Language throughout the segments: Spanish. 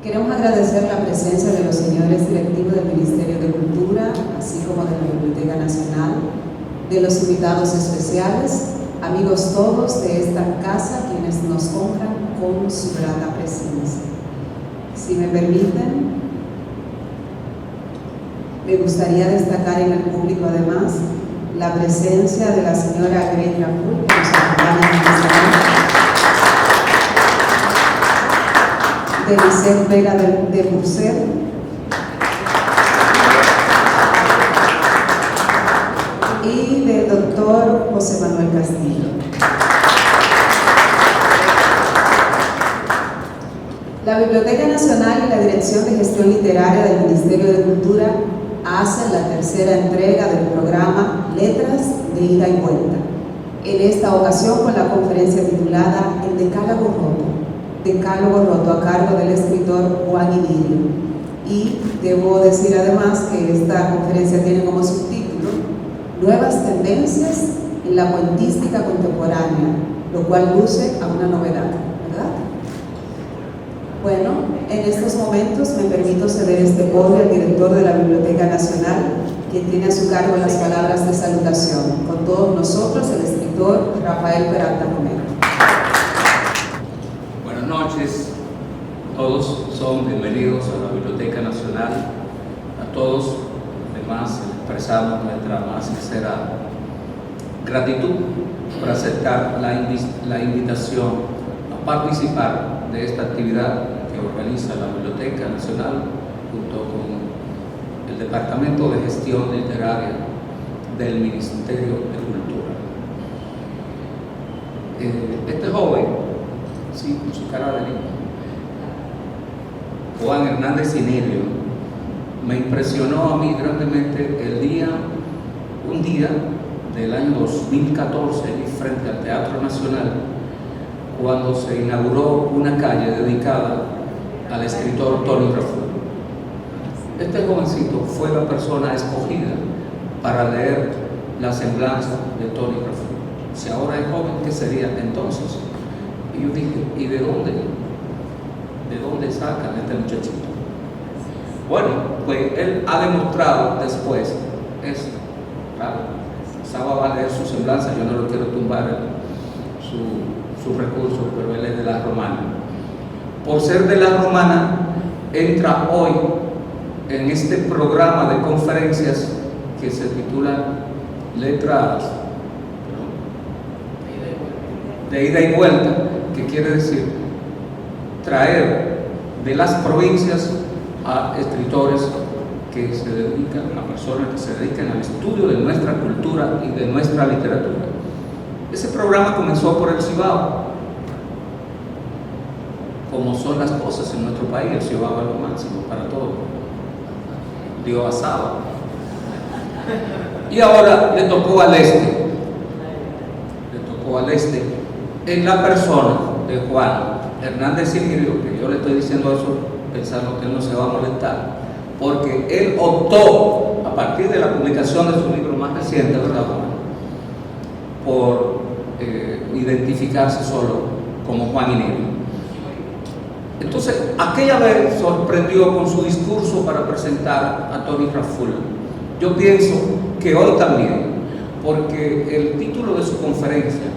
Queremos agradecer la presencia de los señores directivos del Ministerio de Cultura, así como de la Biblioteca Nacional, de los invitados especiales, amigos todos de esta casa, quienes nos honran con su grata presencia. Si me permiten, me gustaría destacar en el público además la presencia de la señora Grecia Full, que nos acompaña en esta noche, de Lisette Vega de Purcell, y del doctor José Manuel Castillo. La Biblioteca Nacional y la Dirección de Gestión Literaria del Ministerio de Cultura hacen la tercera entrega del programa Letras de Ida y Vuelta, en esta ocasión con la conferencia titulada El Decálogo Roto, a cargo del escritor Juan Inirio. Y debo decir además que esta conferencia tiene como subtítulo Nuevas tendencias en la cuentística contemporánea, lo cual luce a una novedad, ¿verdad? Bueno, en estos momentos me permito ceder este podio al director de la Biblioteca Nacional, quien tiene a su cargo las palabras de salutación. Con todos nosotros, el escritor Rafael Peralta Romero. Buenas noches, todos son bienvenidos a la Biblioteca Nacional. A todos, además, expresamos nuestra más sincera gratitud por aceptar la invitación a participar de esta actividad que organiza la Biblioteca Nacional junto con el Departamento de Gestión Literaria del Ministerio de Cultura. Este joven, sí, con su cara de niño, Juan Hernández Inirio, me impresionó a mí grandemente un día del año 2014, frente al Teatro Nacional, cuando se inauguró una calle dedicada al escritor Tony Raful. Este jovencito fue la persona escogida para leer la semblanza de Tony Raful. Si ahora es joven, ¿qué sería entonces? Y yo dije, ¿y de dónde sacan a este muchachito? Bueno, pues él ha demostrado después eso. Claro, Saba va a leer su semblanza, yo no lo quiero tumbar su recurso, pero él es de la Romana. Por ser de la Romana, entra hoy en este programa de conferencias que se titula Letras de Ida y Vuelta, que quiere decir traer de las provincias a escritores que se dedican, a personas que se dedican al estudio de nuestra cultura y de nuestra literatura. Ese programa comenzó por el Cibao. Como son las cosas en nuestro país, el Cibao es lo máximo para todo. Dio asado. Y ahora le tocó al este. En la persona de Juan Hernández Inirio, que yo le estoy diciendo eso pensando que él no se va a molestar, porque él optó, a partir de la publicación de su libro más reciente, ¿verdad, Juan?, por identificarse solo como Juan Inirio. Entonces, aquella vez sorprendió con su discurso para presentar a Tony Raful. Yo pienso que hoy también, porque el título de su conferencia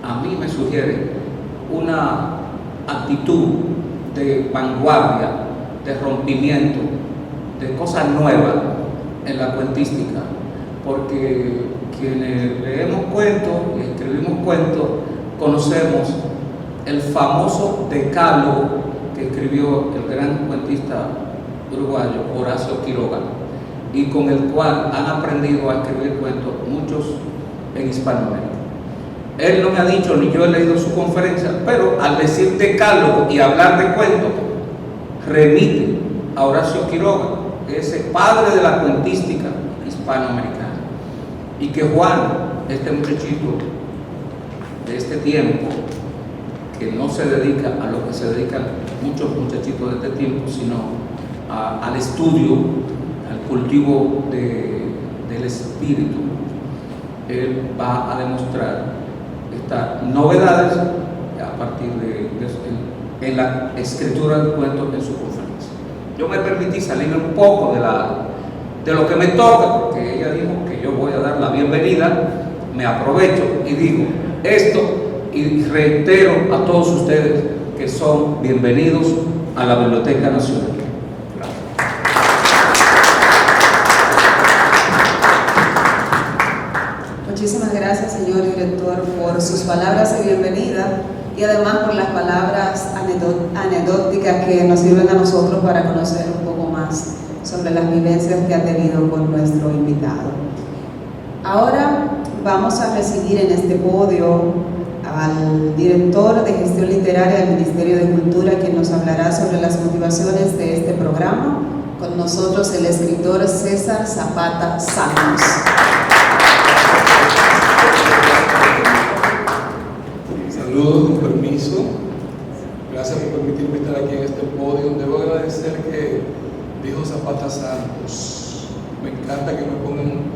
a mí me sugiere una actitud de vanguardia, de rompimiento, de cosas nuevas en la cuentística, porque quienes leemos cuentos y escribimos cuentos conocemos el famoso decálogo que escribió el gran cuentista uruguayo Horacio Quiroga, y con el cual han aprendido a escribir cuentos muchos en Hispanoamérica. Él no me ha dicho, ni yo he leído su conferencia, pero al decir decálogo y hablar de cuentos, remite a Horacio Quiroga, ese padre de la cuentística hispanoamericana. Y que Juan, este muchachito de este tiempo, que no se dedica a lo que se dedican muchos muchachitos de este tiempo, sino al estudio, al cultivo del espíritu, él va a demostrar estas novedades a partir de en la escritura del cuento en su conferencia. Yo me permití salirme un poco de lo que me toca, porque ella dijo que yo voy a dar la bienvenida, me aprovecho y digo esto y reitero a todos ustedes que son bienvenidos a la Biblioteca Nacional. Muchísimas gracias, señor director, por sus palabras de bienvenida y además por las palabras anecdóticas que nos sirven a nosotros para conocer un poco más sobre las vivencias que ha tenido con nuestro invitado. Ahora vamos a recibir en este podio al director de Gestión Literaria del Ministerio de Cultura, quien nos hablará sobre las motivaciones de este programa. Con nosotros el escritor César Zapata Santos. Saludos, con permiso. Gracias por permitirme estar aquí en este podio. Debo agradecer que dijo Zapata Santos. Me encanta que me pongan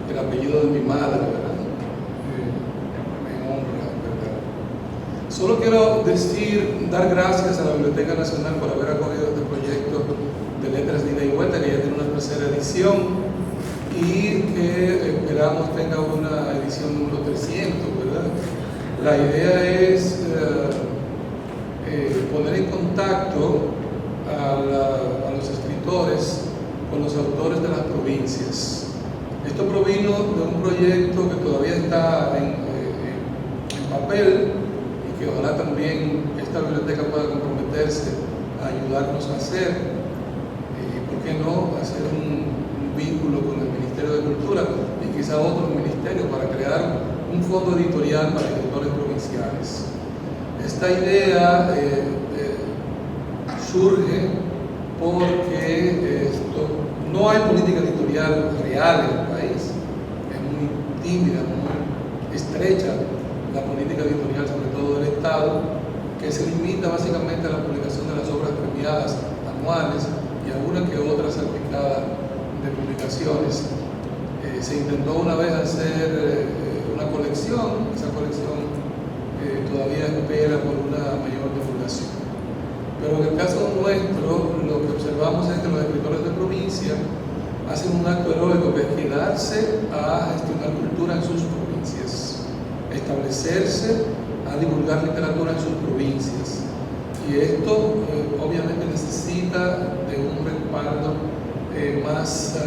el apellido de mi madre, ¿verdad? Me honra, ¿verdad? Solo quiero dar gracias a la Biblioteca Nacional por haber acogido este proyecto de Letras de Ida y Vuelta, que ya tiene una tercera edición y que esperamos tenga una edición número 300, ¿verdad? La idea es poner en contacto a los escritores con los autores de las provincias. Esto provino de un proyecto que todavía está en papel y que ojalá también esta biblioteca pueda comprometerse a ayudarnos a hacer, y por qué no hacer un vínculo con el Ministerio de Cultura y quizá otros ministerios para crear un fondo editorial para escritores provinciales. Esta idea surge porque no hay política editorial real en el país, es muy tímida, muy estrecha la política editorial, sobre todo del Estado, que se limita básicamente a la publicación de las obras premiadas anuales y alguna que otra salpicada de publicaciones. Se intentó una vez hacer una colección, esa colección todavía espera por una mayor divulgación. Pero en el caso nuestro, lo que observamos es que los escritores de provincia hacen un acto heroico, que es quedarse a gestionar cultura en sus provincias, establecerse a divulgar literatura en sus provincias. Y esto obviamente necesita de un respaldo más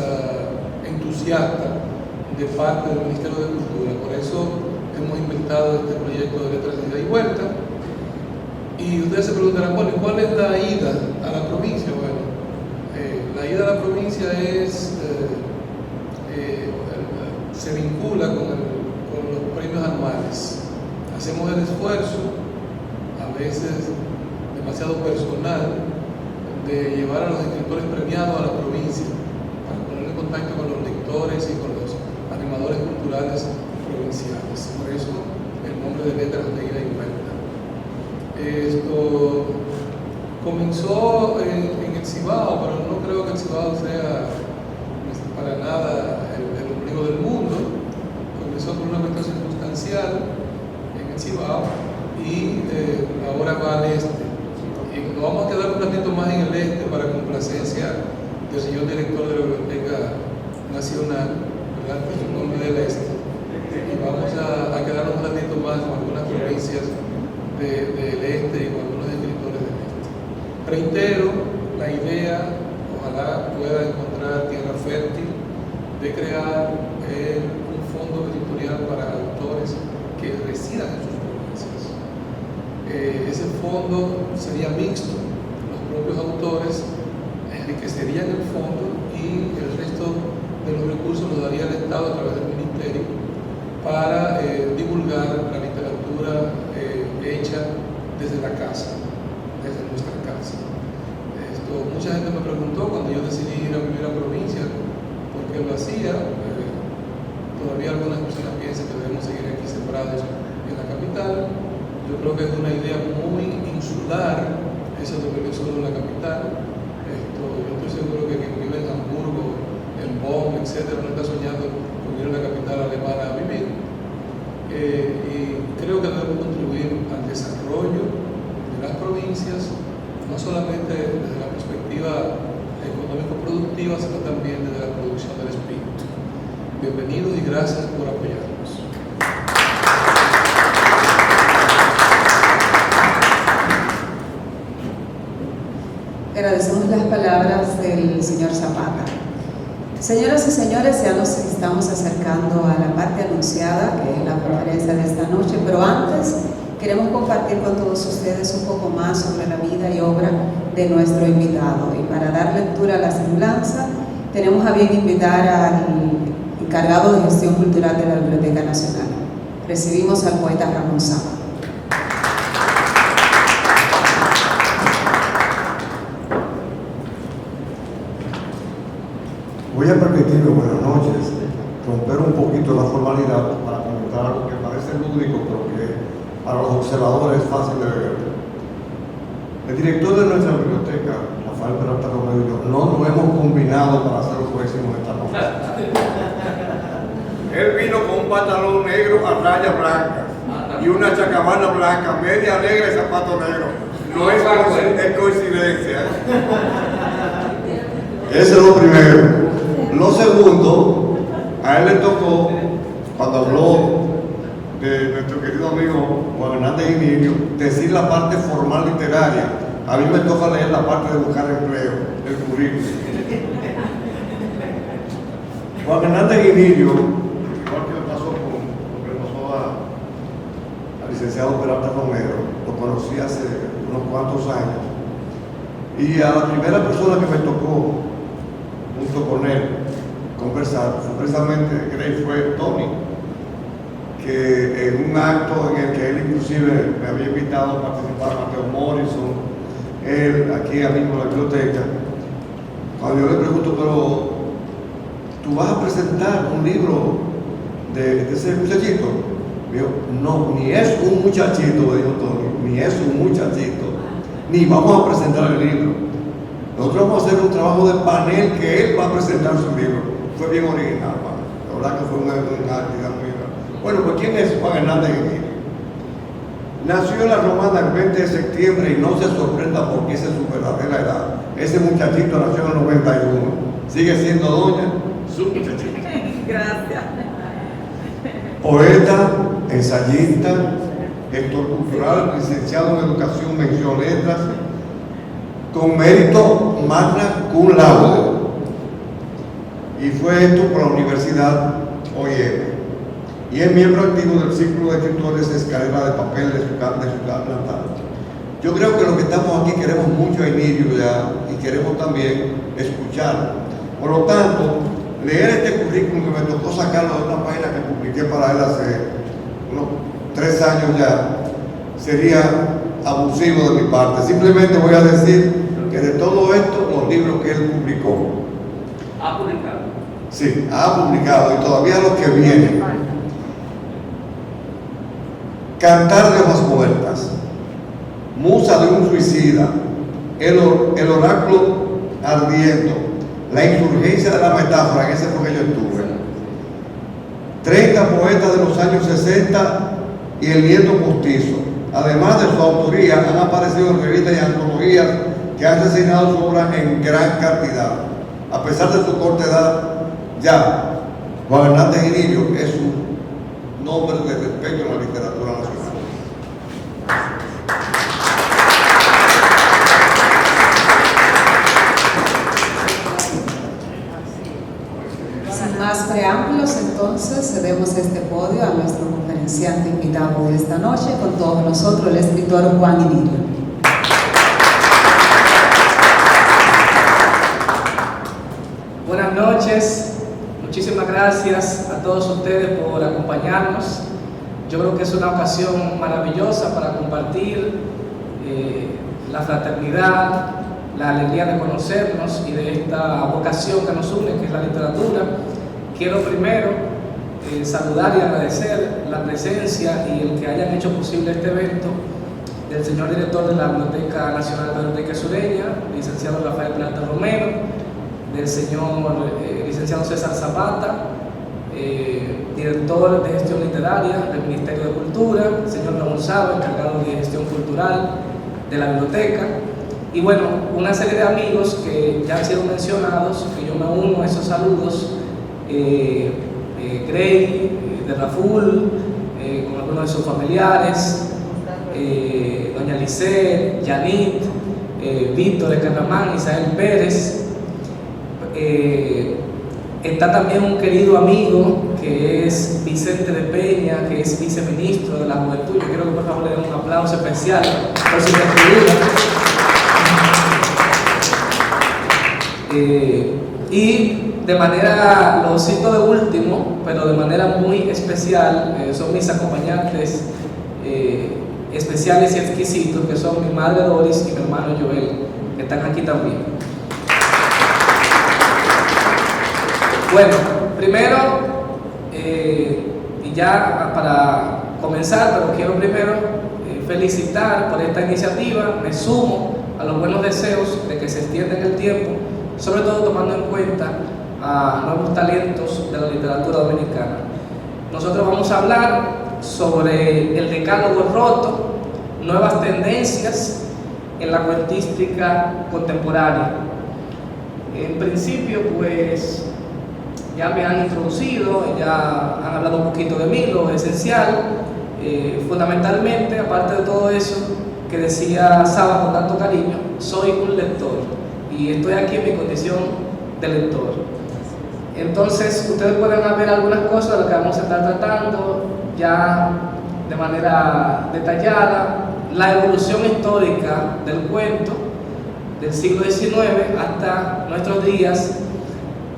entusiasta de parte del Ministerio de Cultura. Por eso hemos inventado este proyecto de Letras de Ida y Vuelta. Y ustedes se preguntarán, bueno, ¿cuál es la ida a la provincia? Bueno, la ida a la provincia se vincula con los premios anuales. Hacemos el esfuerzo, a veces demasiado personal, de llevar a los escritores premiados a la provincia para poner en contacto con los lectores y con los animadores culturales provinciales. Por eso el nombre de Letras de Ida y Vuelta. Esto comenzó en el Cibao, pero no creo que el Cibao sea para nada el ombligo del mundo. Comenzó por una cuestión circunstancial en el Cibao y ahora va al este. Y nos vamos a quedar un ratito más en el este para complacencia del señor director de la Biblioteca Nacional, ¿verdad? Que es un nombre del este. Y vamos a quedarnos un ratito más con algunas provincias del este y con algunos escritores del este. Reitero la idea, ojalá pueda encontrar tierra fértil, de crear un fondo editorial para autores que residan en sus provincias. Ese fondo sería mixto, los propios autores enriquecerían el fondo y el resto de los recursos los daría el Estado a través del Ministerio para divulgar la literatura hecha desde la casa, desde nuestra casa. Mucha gente me preguntó cuando yo decidí ir a vivir a provincia por qué lo hacía. Todavía algunas personas piensan que debemos seguir aquí separados en la capital. Yo creo que es una idea muy insular eso de vivir solo en la capital. Yo estoy seguro que quien vive en Hamburgo, en Bonn, etc., no está soñando con ir a la capital alemana a vivir. y creo que debemos contribuir al desarrollo de las provincias, no solamente desde la perspectiva económico-productiva, sino también desde la producción del espíritu. Bienvenidos y gracias por apoyarnos. Agradecemos las palabras del señor Zapata. Señoras y señores, ya nos estamos acercando a la parte anunciada, que es la conferencia de esta noche, pero antes queremos compartir con todos ustedes un poco más sobre la vida y obra de nuestro invitado. Y para dar lectura a la semblanza, tenemos a bien invitar al encargado de gestión cultural de la Biblioteca Nacional. Recibimos al poeta Ramón Sama. Voy a permitirme, buenas noches, romper un poquito la formalidad para comentar algo que parece lúdico, pero que para los observadores es fácil de ver. El director de nuestra biblioteca, Rafael Peralta Romero, y yo, no nos hemos combinado para hacer lo que hicimos esta noche. Él vino con un pantalón negro a rayas blancas y una chacabana blanca, media negra y zapato negro. No es coincidencia. Eso es lo primero. Lo segundo, a él le tocó, cuando habló de nuestro querido amigo Juan Hernández Inirio, decir la parte formal literaria. A mí me toca leer la parte de buscar empleo, el currículum. Juan Hernández Inirio, igual que le pasó con lo que le pasó al licenciado Peralta Romero, lo conocí hace unos cuantos años. Y a la primera persona que me tocó junto con él conversar fue precisamente fue Tony, que en un acto en el que él inclusive me había invitado a participar, Mateo Morrison, él aquí mismo en la biblioteca, cuando yo le pregunto, pero ¿tú vas a presentar un libro de ese muchachito? Me dijo, no, ni es un muchachito, me dijo Tony, ni es un muchachito, ni vamos a presentar el libro. Nosotros vamos a hacer un trabajo de panel que él va a presentar su libro. Fue bien original, la verdad que fue una actividad muy grande. Bueno, pues ¿quién es Juan Hernández Inirio? Nació en la Romana el 20 de septiembre y no se sorprenda porque esa es su verdadera edad. Ese muchachito nació en el 91. Sigue siendo doña, su muchachito. Gracias. Poeta, ensayista, gestor cultural, licenciado en educación, mención letras, con mérito magna cum laude, y fue esto por la Universidad OIM, y es miembro activo del Círculo de Escritores de Escalera de Papel de su ciudad natal. Yo creo que los que estamos aquí queremos mucho a Inirio ya, y queremos también escucharlo. Por lo tanto, leer este currículum que me tocó sacarlo de una página que publiqué para él hace unos 3 años ya, sería abusivo de mi parte. Simplemente voy a decir que de todo esto, los libros que él publicó. ¿Ha publicado? Sí, ha publicado, y todavía los que vienen. Cantar de hojas muertas, Musa de un suicida, el oráculo ardiendo, la insurgencia de la metáfora, en ese fue que yo estuve. 30 poetas de los años 60 y el nieto postizo. Además de su autoría, han aparecido en revistas y antologías que han reseñado su obra en gran cantidad. A pesar de su corta edad, ya Juan Hernández Inirio es un nombre de respeto en la literatura nacional. Sin más preámbulos, entonces cedemos este podio a nuestro conferenciante invitado de esta noche, con todos nosotros el escritor Juan Inirio. Buenas noches, muchísimas gracias a todos ustedes por acompañarnos. Yo creo que es una ocasión maravillosa para compartir la fraternidad, la alegría de conocernos y de esta vocación que nos une, que es la literatura. Quiero primero saludar y agradecer la presencia y el que hayan hecho posible este evento del señor director de la Biblioteca Nacional de Enrique Sureña, licenciado Rafael Peralta Romero, del señor licenciado César Zapata, director de gestión literaria del Ministerio de Cultura, el señor Ramón Saba, encargado de gestión cultural de la biblioteca, y bueno, una serie de amigos que ya han sido mencionados, que yo me uno a esos saludos, Grey, de Raful, con algunos de sus familiares, doña Lisset, Yanit, Víctor de Carramán, Isael Pérez. Está también un querido amigo que es Vicente de Peña, que es viceministro de la Juventud. Yo quiero que por favor le den un aplauso especial por su investidura. Y de manera, lo cito de último, pero de manera muy especial, son mis acompañantes especiales y exquisitos, que son mi madre Doris y mi hermano Joel, que están aquí también. Bueno, primero, y ya para comenzar, pero quiero primero felicitar por esta iniciativa, me sumo a los buenos deseos de que se extienda en el tiempo, sobre todo tomando en cuenta a nuevos talentos de la literatura dominicana. Nosotros vamos a hablar sobre el decálogo roto, nuevas tendencias en la cuentística contemporánea. En principio, pues, ya me han introducido, ya han hablado un poquito de mí, lo esencial, fundamentalmente, aparte de todo eso que decía Saba con tanto cariño, soy un lector y estoy aquí en mi condición de lector. Entonces, ustedes pueden ver algunas cosas de las que vamos a estar tratando ya de manera detallada, la evolución histórica del cuento del siglo XIX hasta nuestros días.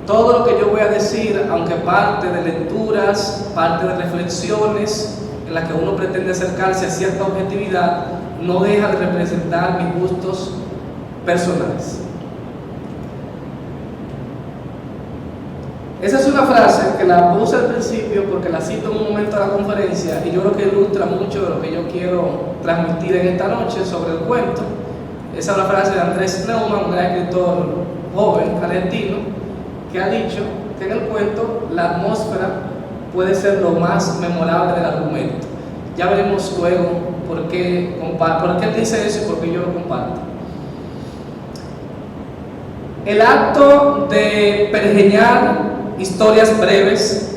Todo lo que yo voy a decir, aunque parte de lecturas, parte de reflexiones en las que uno pretende acercarse a cierta objetividad, no deja de representar mis gustos personales. Esa es una frase que la puse al principio porque la cito en un momento de la conferencia y yo creo que ilustra mucho de lo que yo quiero transmitir en esta noche sobre el cuento. Esa es la frase de Andrés Neumann, un gran escritor joven, argentino, que ha dicho que en el cuento la atmósfera puede ser lo más memorable del argumento. Ya veremos luego por qué él dice eso y por qué yo lo comparto. El acto de pergeñar historias breves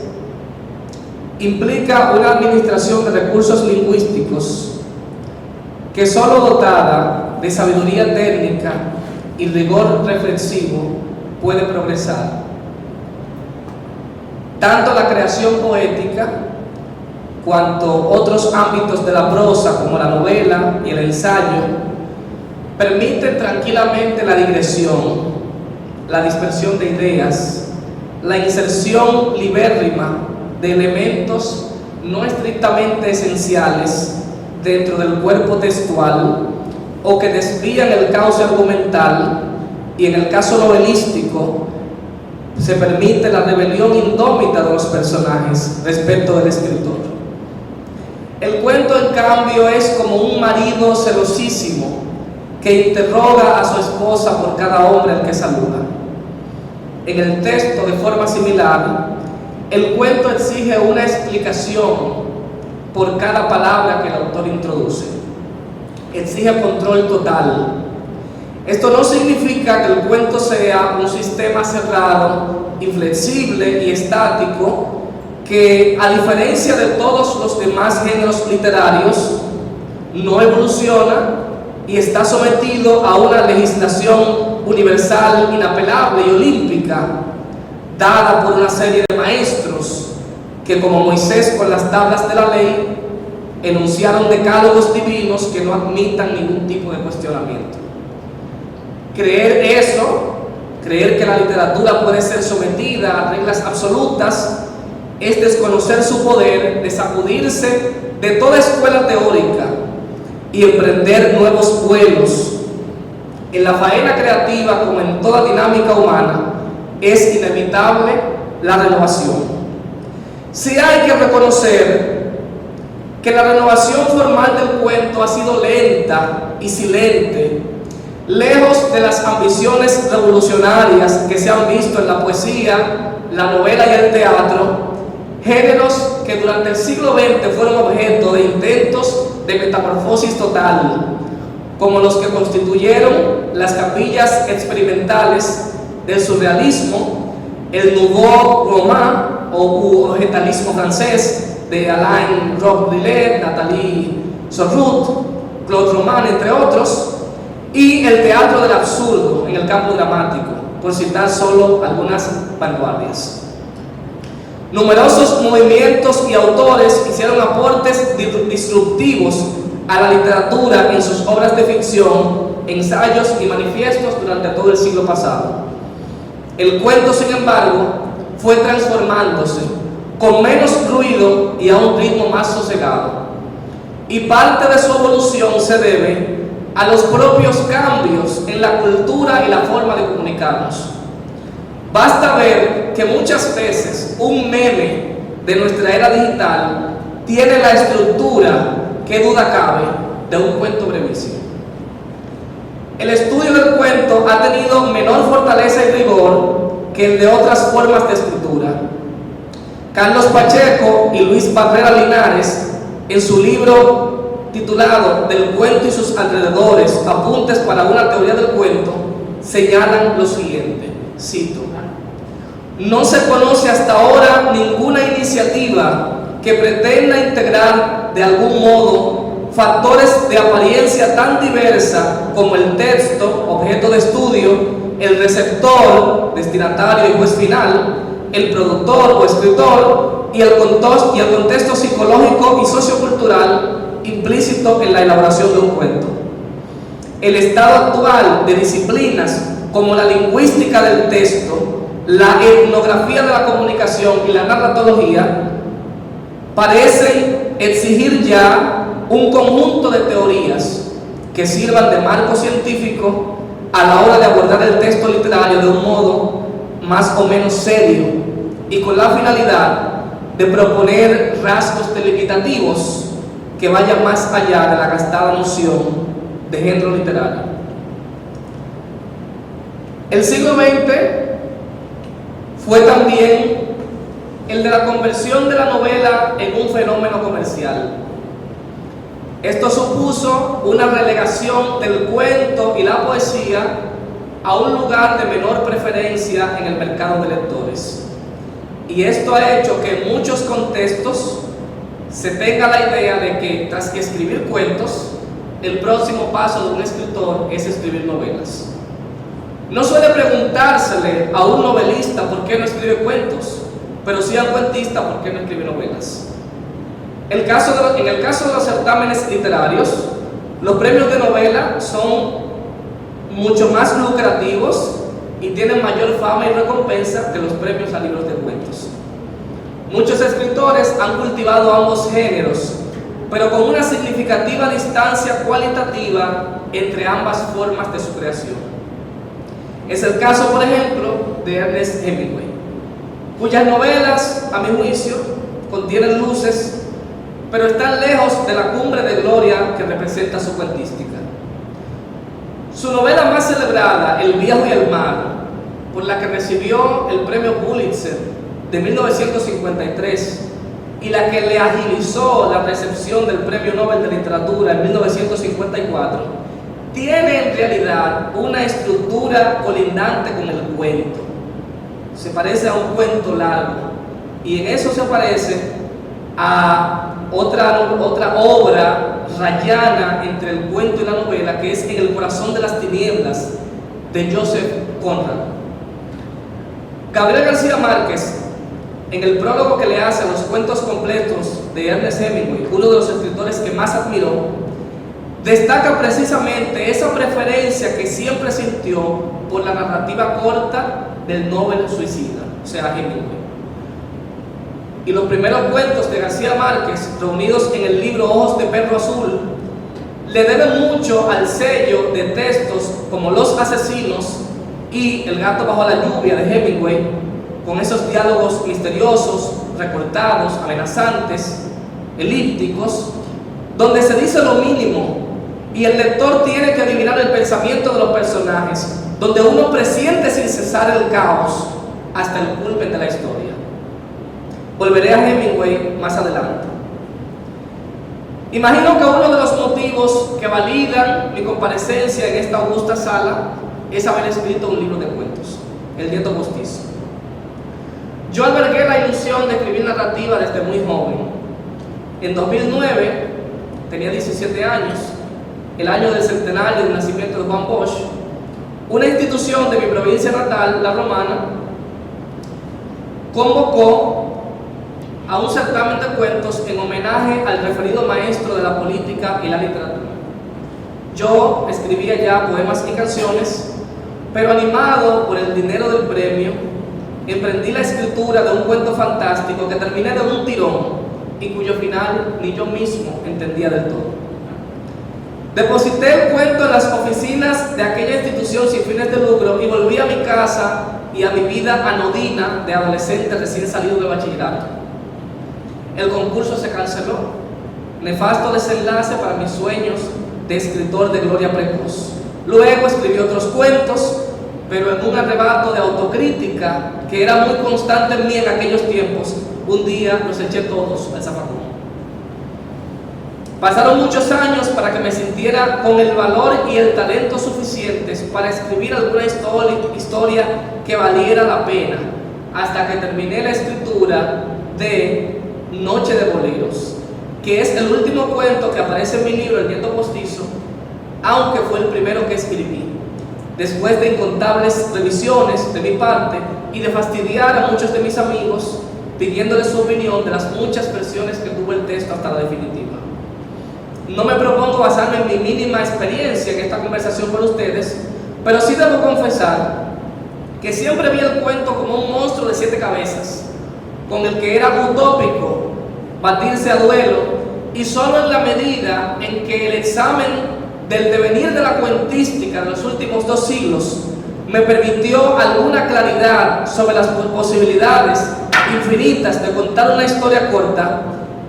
implica una administración de recursos lingüísticos que solo dotada de sabiduría técnica y rigor reflexivo puede progresar. Tanto la creación poética cuanto otros ámbitos de la prosa como la novela y el ensayo permiten tranquilamente la digresión, la dispersión de ideas, la inserción libérrima de elementos no estrictamente esenciales dentro del cuerpo textual o que desvían el cauce argumental, y en el caso novelístico se permite la rebelión indómita de los personajes respecto del escritor. El cuento, en cambio, es como un marido celosísimo que interroga a su esposa por cada hombre al que saluda. En el texto, de forma similar, el cuento exige una explicación por cada palabra que el autor introduce. Exige control total. Esto no significa que el cuento sea un sistema cerrado, inflexible y estático, que, a diferencia de todos los demás géneros literarios, no evoluciona y está sometido a una legislación universal, inapelable y olímpica, dada por una serie de maestros que, como Moisés con las tablas de la ley, enunciaron decálogos divinos que no admitan ningún tipo de cuestionamiento. Creer eso, creer que la literatura puede ser sometida a reglas absolutas, es desconocer su poder de sacudirse de toda escuela teórica y emprender nuevos vuelos. En la faena creativa, como en toda dinámica humana, es inevitable la renovación. Sí hay que reconocer que la renovación formal del cuento ha sido lenta y silente, lejos de las ambiciones revolucionarias que se han visto en la poesía, la novela y el teatro, géneros que durante el siglo XX fueron objeto de intentos de metamorfosis total, como los que constituyeron las capillas experimentales del surrealismo, el Nouveau Roman o orientalismo francés de Alain Robbe-Grillet, Nathalie Sorrut, Claude Roman, entre otros, y el teatro del absurdo en el campo dramático, por citar solo algunas vanguardias. Numerosos movimientos y autores hicieron aportes disruptivos a la literatura en sus obras de ficción, ensayos y manifiestos durante todo el siglo pasado. El cuento, sin embargo, fue transformándose con menos ruido y a un ritmo más sosegado. Y parte de su evolución se debe a los propios cambios en la cultura y la forma de comunicarnos. Basta ver que muchas veces un meme de nuestra era digital tiene la estructura, que duda cabe, de un cuento brevísimo. El estudio del cuento ha tenido menor fortaleza y rigor que el de otras formas de escritura. Carlos Pacheco y Luis Barrera Linares, en su libro titulado Del cuento y sus alrededores, apuntes para una teoría del cuento, señalan lo siguiente, cito: no se conoce hasta ahora ninguna iniciativa que pretenda integrar de algún modo factores de apariencia tan diversa como el texto, objeto de estudio, el receptor, destinatario y juez final, el productor o escritor y el contexto psicológico y sociocultural implícito en la elaboración de un cuento. El estado actual de disciplinas como la lingüística del texto, la etnografía de la comunicación y la narratología parecen exigir ya un conjunto de teorías que sirvan de marco científico a la hora de abordar el texto literario de un modo más o menos serio y con la finalidad de proponer rasgos delimitativos que vayan más allá de la gastada noción de género literario. El siglo XX fue también el de la conversión de la novela en un fenómeno comercial. Esto supuso una relegación del cuento y la poesía a un lugar de menor preferencia en el mercado de lectores. Y esto ha hecho que en muchos contextos se tenga la idea de que tras que escribir cuentos, el próximo paso de un escritor es escribir novelas. No suele preguntársele a un novelista por qué no escribe cuentos, pero sí a un cuentista por qué no escribe novelas. En el caso de los certámenes literarios, los premios de novela son mucho más lucrativos y tienen mayor fama y recompensa que los premios a libros de cuentos. Muchos escritores han cultivado ambos géneros, pero con una significativa distancia cualitativa entre ambas formas de su creación. Es el caso, por ejemplo, de Ernest Hemingway, cuyas novelas, a mi juicio, contienen luces, pero están lejos de la cumbre de gloria que representa su cuentística. Su novela más celebrada, El viejo y el mar, por la que recibió el premio Pulitzer de 1953 y la que le agilizó la recepción del Premio Nobel de Literatura en 1954, tiene en realidad una estructura colindante con el cuento. Se parece a un cuento largo y en eso se parece a otra obra rayana entre el cuento y la novela, que es En el corazón de las tinieblas, de Joseph Conrad. Gabriel García Márquez, en el prólogo que le hace a los cuentos completos de Ernest Hemingway, uno de los escritores que más admiró, destaca precisamente esa preferencia que siempre sintió por la narrativa corta del Nobel suicida, o sea, Hemingway. Y los primeros cuentos de García Márquez, reunidos en el libro Ojos de Perro Azul, le deben mucho al sello de textos como Los Asesinos y El gato bajo la lluvia de Hemingway, con esos diálogos misteriosos, recortados, amenazantes, elípticos, donde se dice lo mínimo y el lector tiene que adivinar el pensamiento de los personajes, donde uno presiente sin cesar el caos hasta el culmen de la historia. Volveré a Hemingway más adelante. Imagino que uno de los motivos que validan mi comparecencia en esta augusta sala es haber escrito un libro de cuentos, El Nieto Postizo. Yo albergué la ilusión de escribir narrativa desde muy joven. En 2009, tenía 17 años, el año del centenario del nacimiento de Juan Bosch, una institución de mi provincia natal, La Romana, convocó a un certamen de cuentos en homenaje al referido maestro de la política y la literatura. Yo escribía ya poemas y canciones, pero animado por el dinero del premio, emprendí la escritura de un cuento fantástico que terminé de un tirón y cuyo final ni yo mismo entendía del todo. Deposité el cuento en las oficinas de aquella institución sin fines de lucro y volví a mi casa y a mi vida anodina de adolescente recién salido de bachillerato. El concurso se canceló, nefasto desenlace para mis sueños de escritor de gloria precoz. Luego escribí otros cuentos, pero en un arrebato de autocrítica que era muy constante en mí en aquellos tiempos, un día los eché todos al zafacón. Pasaron muchos años para que me sintiera con el valor y el talento suficientes para escribir alguna historia que valiera la pena, hasta que terminé la escritura de Noche de Boleros, que es el último cuento que aparece en mi libro El Nieto Postizo, aunque fue el primero que escribí, después de incontables revisiones de mi parte y de fastidiar a muchos de mis amigos pidiéndoles su opinión de las muchas versiones que tuvo el texto hasta la definitiva. No me propongo basarme en mi mínima experiencia en esta conversación con ustedes, pero sí debo confesar que siempre vi el cuento como un monstruo de 7 cabezas, con el que era utópico batirse a duelo, y solo en la medida en que el examen del devenir de la cuentística de los últimos 2 siglos me permitió alguna claridad sobre las posibilidades infinitas de contar una historia corta,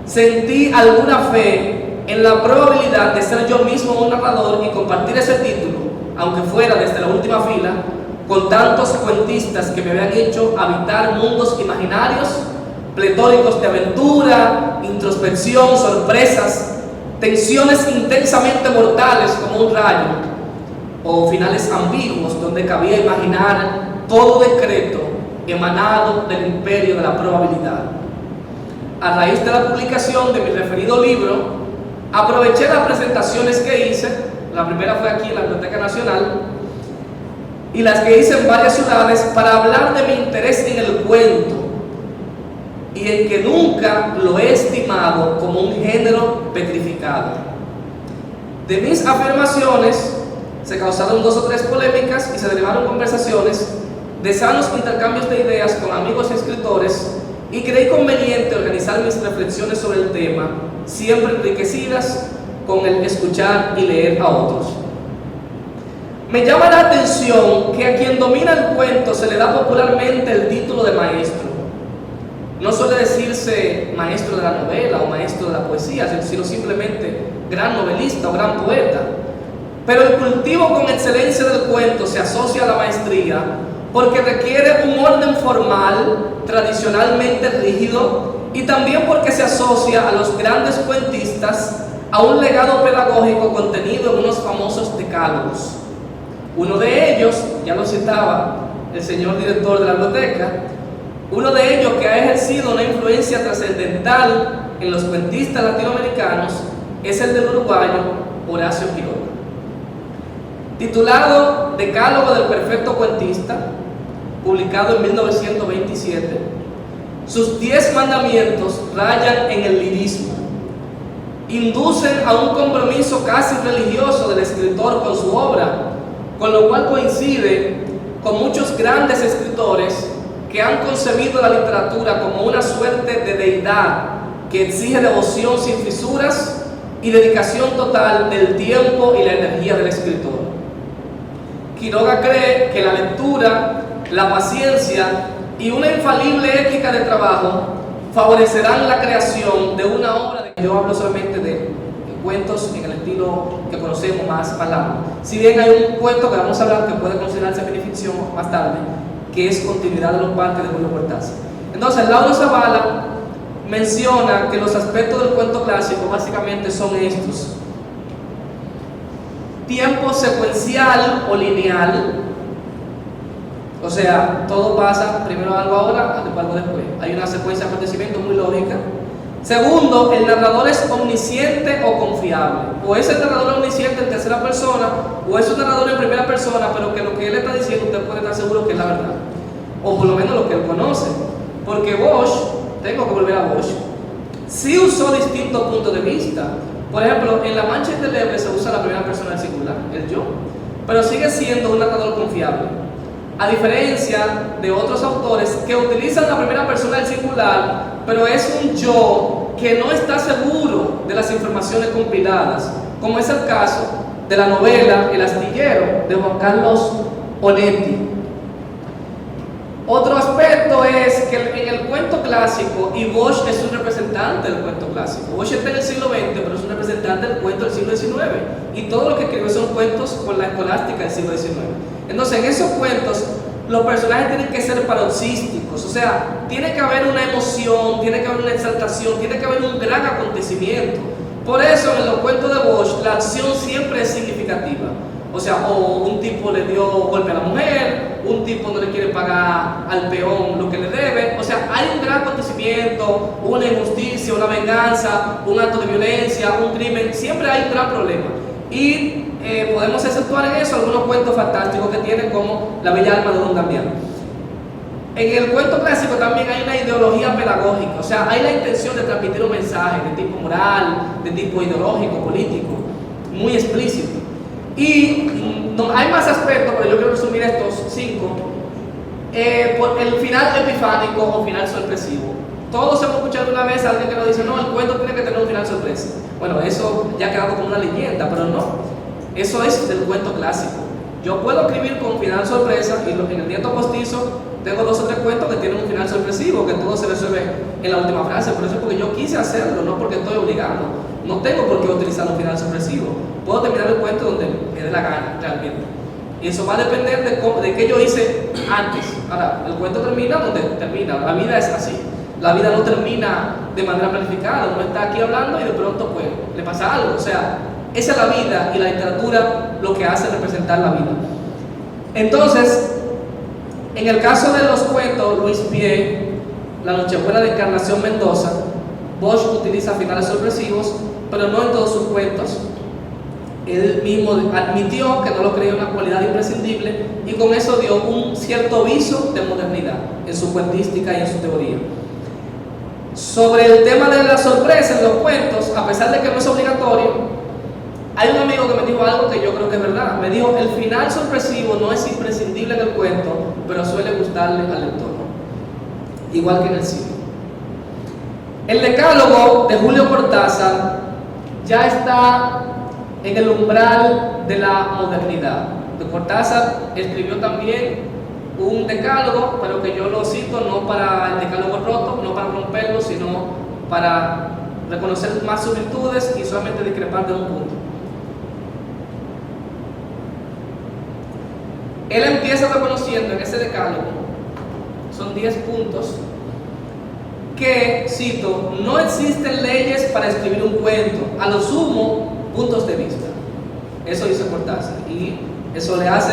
sentí alguna fe en la probabilidad de ser yo mismo un narrador y compartir ese título, aunque fuera desde la última fila, con tantos cuentistas que me habían hecho habitar mundos imaginarios, pletóricos de aventura, introspección, sorpresas, tensiones intensamente mortales como un rayo, o finales ambiguos donde cabía imaginar todo decreto emanado del imperio de la probabilidad. A raíz de la publicación de mi referido libro, aproveché las presentaciones que hice, la primera fue aquí en la Biblioteca Nacional, y las que hice en varias ciudades para hablar de mi interés en el cuento y en que nunca lo he estimado como un género petrificado. De mis afirmaciones se causaron 2 o 3 polémicas y se derivaron conversaciones de sanos intercambios de ideas con amigos y escritores, y creí conveniente organizar mis reflexiones sobre el tema, siempre enriquecidas con el escuchar y leer a otros. Me llama la atención que a quien domina el cuento se le da popularmente el título de maestro. No suele decirse maestro de la novela o maestro de la poesía, sino simplemente gran novelista o gran poeta. Pero el cultivo con excelencia del cuento se asocia a la maestría porque requiere un orden formal, tradicionalmente rígido, y también porque se asocia a los grandes cuentistas a un legado pedagógico contenido en unos famosos decálogos. Uno de ellos, ya lo citaba el señor director de la biblioteca, uno de ellos que ha ejercido una influencia trascendental en los cuentistas latinoamericanos es el del uruguayo Horacio Quiroga. Titulado Decálogo del Perfecto Cuentista, publicado en 1927, sus 10 mandamientos rayan en el lirismo, inducen a un compromiso casi religioso del escritor con su obra, con lo cual coincide con muchos grandes escritores que han concebido la literatura como una suerte de deidad que exige devoción sin fisuras y dedicación total del tiempo y la energía del escritor. Quiroga cree que la lectura, la paciencia y una infalible ética de trabajo favorecerán la creación de una obra de... Yo hablo solamente de cuentos en el estilo que conocemos más largo. Si bien hay un cuento que vamos a hablar que puede considerarse minificción más tarde, que es Continuidad de los Parques de Julio Cortázar. Entonces, Lauro Zavala menciona que los aspectos del cuento clásico básicamente son estos: tiempo secuencial o lineal, o sea, todo pasa primero algo ahora, después algo después. Hay una secuencia de acontecimientos muy lógica. Segundo, el narrador es omnisciente o confiable. O es el narrador omnisciente en tercera persona, o es un narrador en primera persona, pero que lo que él está diciendo usted puede estar seguro que es la verdad, o por lo menos lo que él conoce. Porque Bosch, tengo que volver a Bosch, sí usó distintos puntos de vista. Por ejemplo, en La Mancha Indeleble se usa la primera persona del singular, el yo, pero sigue siendo un narrador confiable, a diferencia de otros autores que utilizan la primera persona del singular, pero es un yo que no está seguro de las informaciones compiladas, como es el caso de la novela El Astillero de Juan Carlos Onetti. Otro aspecto es que en el cuento clásico, y Bosch es un representante del cuento clásico, Bosch está en el siglo XX, pero es un representante del cuento del siglo XIX, y todo lo que escribe son cuentos con la escolástica del siglo XIX. Entonces, en esos cuentos, los personajes tienen que ser paroxísticos, o sea, tiene que haber una emoción, tiene que haber una exaltación, tiene que haber un gran acontecimiento. Por eso, en los cuentos de Bosch, la acción siempre es significativa. O sea, o un tipo le dio golpe a la mujer, un tipo no le quiere pagar al peón lo que le debe. O sea, hay un gran acontecimiento, una injusticia, una venganza, un acto de violencia, un crimen. Siempre hay un gran problema. Y podemos exceptuar en eso algunos cuentos fantásticos que tienen, como La Bella Alma de Don Damián. En el cuento clásico también hay una ideología pedagógica, o sea, hay la intención de transmitir un mensaje de tipo moral, de tipo ideológico, político, muy explícito. Y no, hay más aspectos, pero yo quiero resumir estos 5. Por el final epifánico o final sorpresivo. Todos hemos escuchado una vez a alguien que nos dice: no, el cuento tiene que tener un final sorpresa. Bueno, eso ya ha quedado como una leyenda, pero no. Eso es del cuento clásico. Yo puedo escribir con final sorpresa, y en el Nieto Postizo tengo 2 o 3 cuentos que tienen un final sorpresivo, que todo se resuelve en la última frase. Por eso es porque yo quise hacerlo, no porque estoy obligado. No tengo por qué utilizar un final sorpresivo. Puedo terminar el cuento donde me dé la gana, realmente. Y eso va a depender de qué yo hice antes. Ahora, el cuento termina donde termina. La vida es así. La vida no termina de manera planificada. Uno está aquí hablando y de pronto pues le pasa algo. O sea, esa es la vida, y la literatura lo que hace es representar la vida. Entonces, en el caso de los cuentos, Luis Pie, La Nochebuena de Encarnación Mendoza, Bosch utiliza finales sorpresivos, pero no en todos sus cuentos. Él mismo admitió que no lo creía una cualidad imprescindible, y con eso dio un cierto viso de modernidad en su cuentística y en su teoría. Sobre el tema de la sorpresa en los cuentos, a pesar de que no es obligatorio, hay un amigo que me dijo algo que yo creo que es verdad. Me dijo: el final sorpresivo no es imprescindible en el cuento, pero suele gustarle al lector, igual que en el cine. El Decálogo de Julio Cortázar ya está en el umbral de la modernidad. Cortázar escribió también un decálogo, pero que yo lo cito no para el decálogo roto, no para romperlo, sino para reconocer más sus virtudes y solamente discrepar de un punto. Él empieza reconociendo en ese decálogo, son 10 puntos, que, cito, no existen leyes para escribir un cuento, a lo sumo, puntos de vista. Eso dice Cortázar, y eso le hace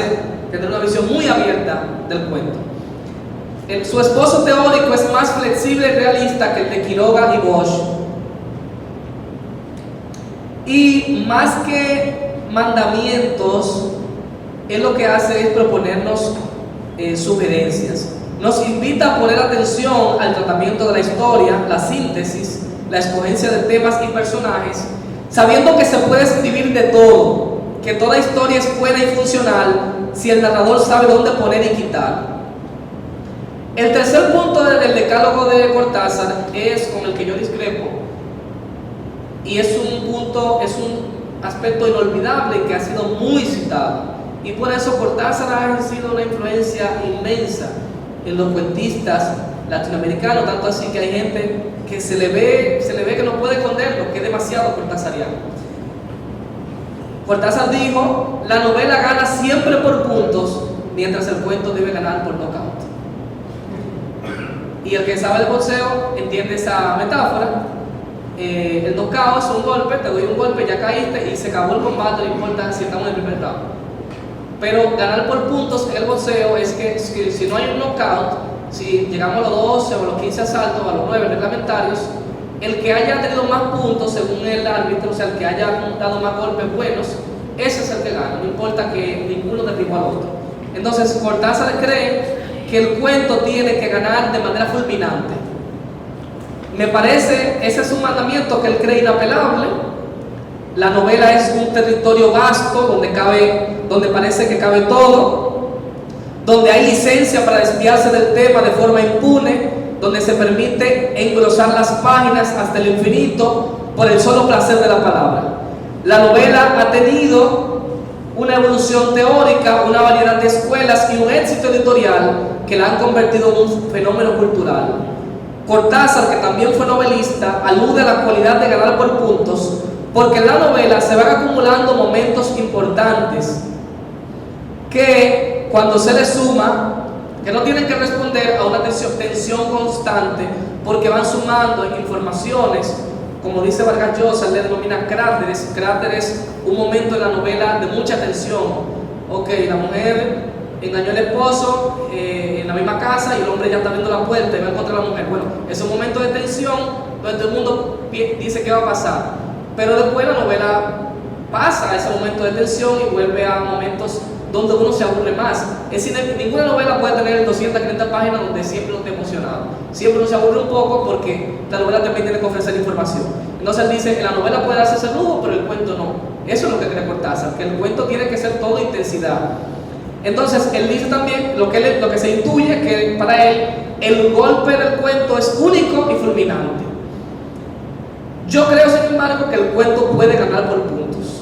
tener una visión muy abierta del cuento. Su esposo teórico es más flexible y realista que el de Quiroga y Bosch, y más que mandamientos, él lo que hace es proponernos sugerencias. Nos invita a poner atención al tratamiento de la historia, la síntesis, la escogencia de temas y personajes, sabiendo que se puede escribir de todo, que toda historia es buena y funcional si el narrador sabe dónde poner y quitar. El tercer punto del decálogo de Cortázar es con el que yo discrepo, y es un punto, es un aspecto inolvidable que ha sido muy citado, y por eso Cortázar ha ejercido una influencia inmensa en los cuentistas latinoamericanos, tanto así que hay gente que se le ve que no puede esconderlo, que es demasiado cortázariano. Cortázar dijo: la novela gana siempre por puntos, mientras el cuento debe ganar por nocaut. Y el que sabe de boxeo entiende esa metáfora. El knockout es un golpe, te doy un golpe, ya caíste y se acabó el combate, no importa si estamos en el primer round. Pero ganar por puntos en el boxeo es que si no hay un knockout, si llegamos a los 12 o a los 15 asaltos, a los 9 reglamentarios, el que haya tenido más puntos según el árbitro, o sea, el que haya dado más golpes buenos, ese es el que gana, no importa que ninguno derribó al otro. Entonces Cortázar cree que el cuento tiene que ganar de manera fulminante. Me parece, ese es un mandamiento que él cree inapelable. La novela es un territorio vasto donde parece que cabe todo, donde hay licencia para desviarse del tema de forma impune, donde se permite engrosar las páginas hasta el infinito por el solo placer de la palabra. La novela ha tenido una evolución teórica, una variedad de escuelas y un éxito editorial que la han convertido en un fenómeno cultural. Cortázar, que también fue novelista, alude a la cualidad de ganar por puntos, porque en la novela se van acumulando momentos importantes que cuando se les suma, que no tienen que responder a una tensión constante, porque van sumando informaciones, como dice Vargas Llosa, le denomina cráteres. Cráteres, un momento en la novela de mucha tensión. Ok, la mujer engañó al esposo en la misma casa y el hombre ya está abriendo la puerta y va a encontrar a la mujer. Bueno, es un momento de tensión donde todo el mundo dice qué va a pasar, pero después la novela pasa a ese momento de tensión y vuelve a momentos donde uno se aburre más. Es decir, ninguna novela puede tener 230 páginas donde siempre uno esté emocionado. Siempre uno se aburre un poco porque la novela también tiene que ofrecer información. Entonces él dice que la novela puede darse ese lujo, pero el cuento no. Eso es lo que cree Cortázar, que el cuento tiene que ser todo intensidad. Entonces él dice también lo que se intuye, que para él el golpe del cuento es único y fulminante. Yo creo, sin embargo, que el cuento puede ganar por puntos,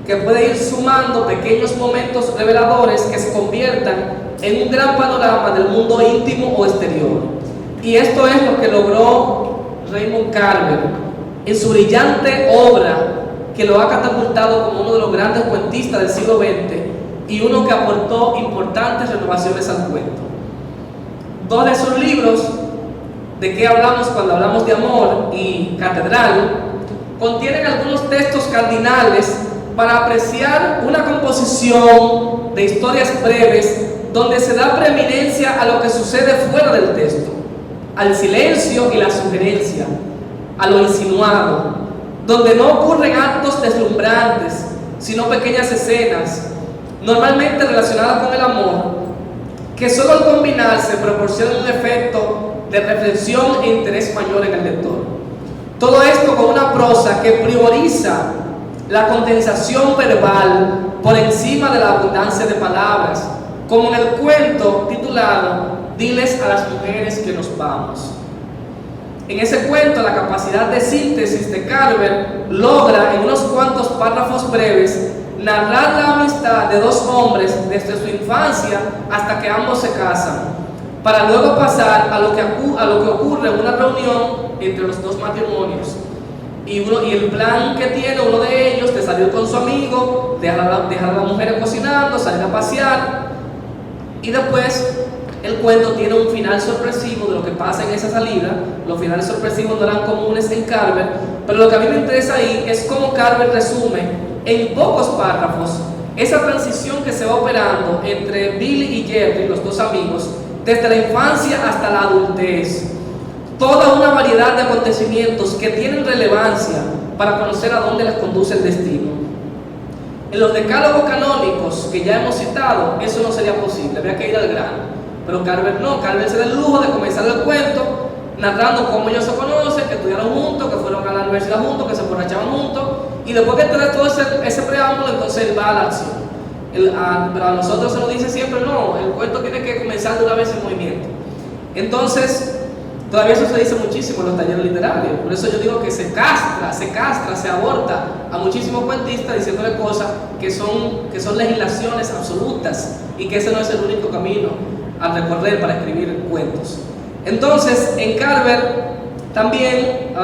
que puede ir sumando pequeños momentos reveladores que se conviertan en un gran panorama del mundo íntimo o exterior. Y esto es lo que logró Raymond Carver en su brillante obra, que lo ha catapultado como uno de los grandes cuentistas del siglo XX y uno que aportó importantes renovaciones al cuento. Dos de sus libros, ¿De qué hablamos cuando hablamos de amor? Y Catedral, contienen algunos textos cardinales para apreciar una composición de historias breves donde se da preeminencia a lo que sucede fuera del texto, al silencio y la sugerencia, a lo insinuado, donde no ocurren actos deslumbrantes, sino pequeñas escenas, normalmente relacionadas con el amor, que solo al combinarse proporcionan un efecto de reflexión e interés mayor en el lector. Todo esto con una prosa que prioriza la condensación verbal por encima de la abundancia de palabras, como en el cuento titulado Diles a las mujeres que nos vamos. En ese cuento, la capacidad de síntesis de Carver logra en unos cuantos párrafos breves narrar la amistad de dos hombres desde su infancia hasta que ambos se casan, para luego pasar a lo que ocurre en una reunión entre los dos matrimonios. Y el plan que tiene uno de ellos de salir con su amigo, dejar a la mujer cocinando, salir a pasear, y después el cuento tiene un final sorpresivo de lo que pasa en esa salida. Los finales sorpresivos no eran comunes en Carver, pero lo que a mí me interesa ahí es cómo Carver resume en pocos párrafos esa transición que se va operando entre Billy y Jerry, los dos amigos, desde la infancia hasta la adultez. Toda una variedad de acontecimientos que tienen relevancia para conocer a dónde les conduce el destino. En los decálogos canónicos que ya hemos citado, eso no sería posible, había que ir al grano. Pero Carver no, Carver se da el lujo de comenzar el cuento narrando cómo ellos se conocen, que estudiaron juntos, que fueron a la universidad juntos, que se emborrachaban juntos, y después que trae todo ese preámbulo, entonces él va a la acción. Pero a nosotros se nos dice siempre, no, el cuento tiene que comenzar de una vez en movimiento. Entonces, todavía eso se dice muchísimo en los talleres literarios. Por eso yo digo que se castra, se aborta a muchísimos cuentistas diciéndole cosas que son legislaciones absolutas y que ese no es el único camino a recorrer para escribir cuentos. Entonces, en Carver también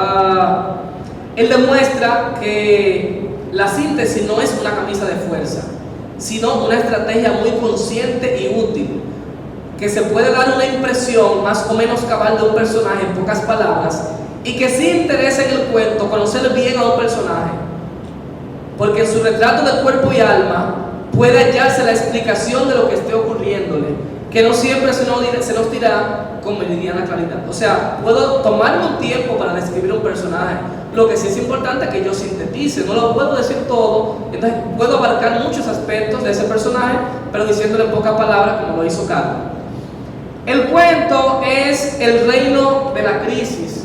él demuestra que la síntesis no es una camisa de fuerza, sino una estrategia muy consciente y útil. que se puede dar una impresión más o menos cabal de un personaje en pocas palabras, y que sí interesa en el cuento conocer bien a un personaje, porque en su retrato de cuerpo y alma puede hallarse la explicación de lo que esté ocurriéndole, que no siempre se nos dirá con meridiana claridad. O sea, puedo tomarme un tiempo para describir un personaje, lo que sí es importante es que yo sintetice, no lo puedo decir todo, entonces puedo abarcar muchos aspectos de ese personaje, pero diciéndole en pocas palabras como lo hizo Carlos. El cuento es el reino de la crisis.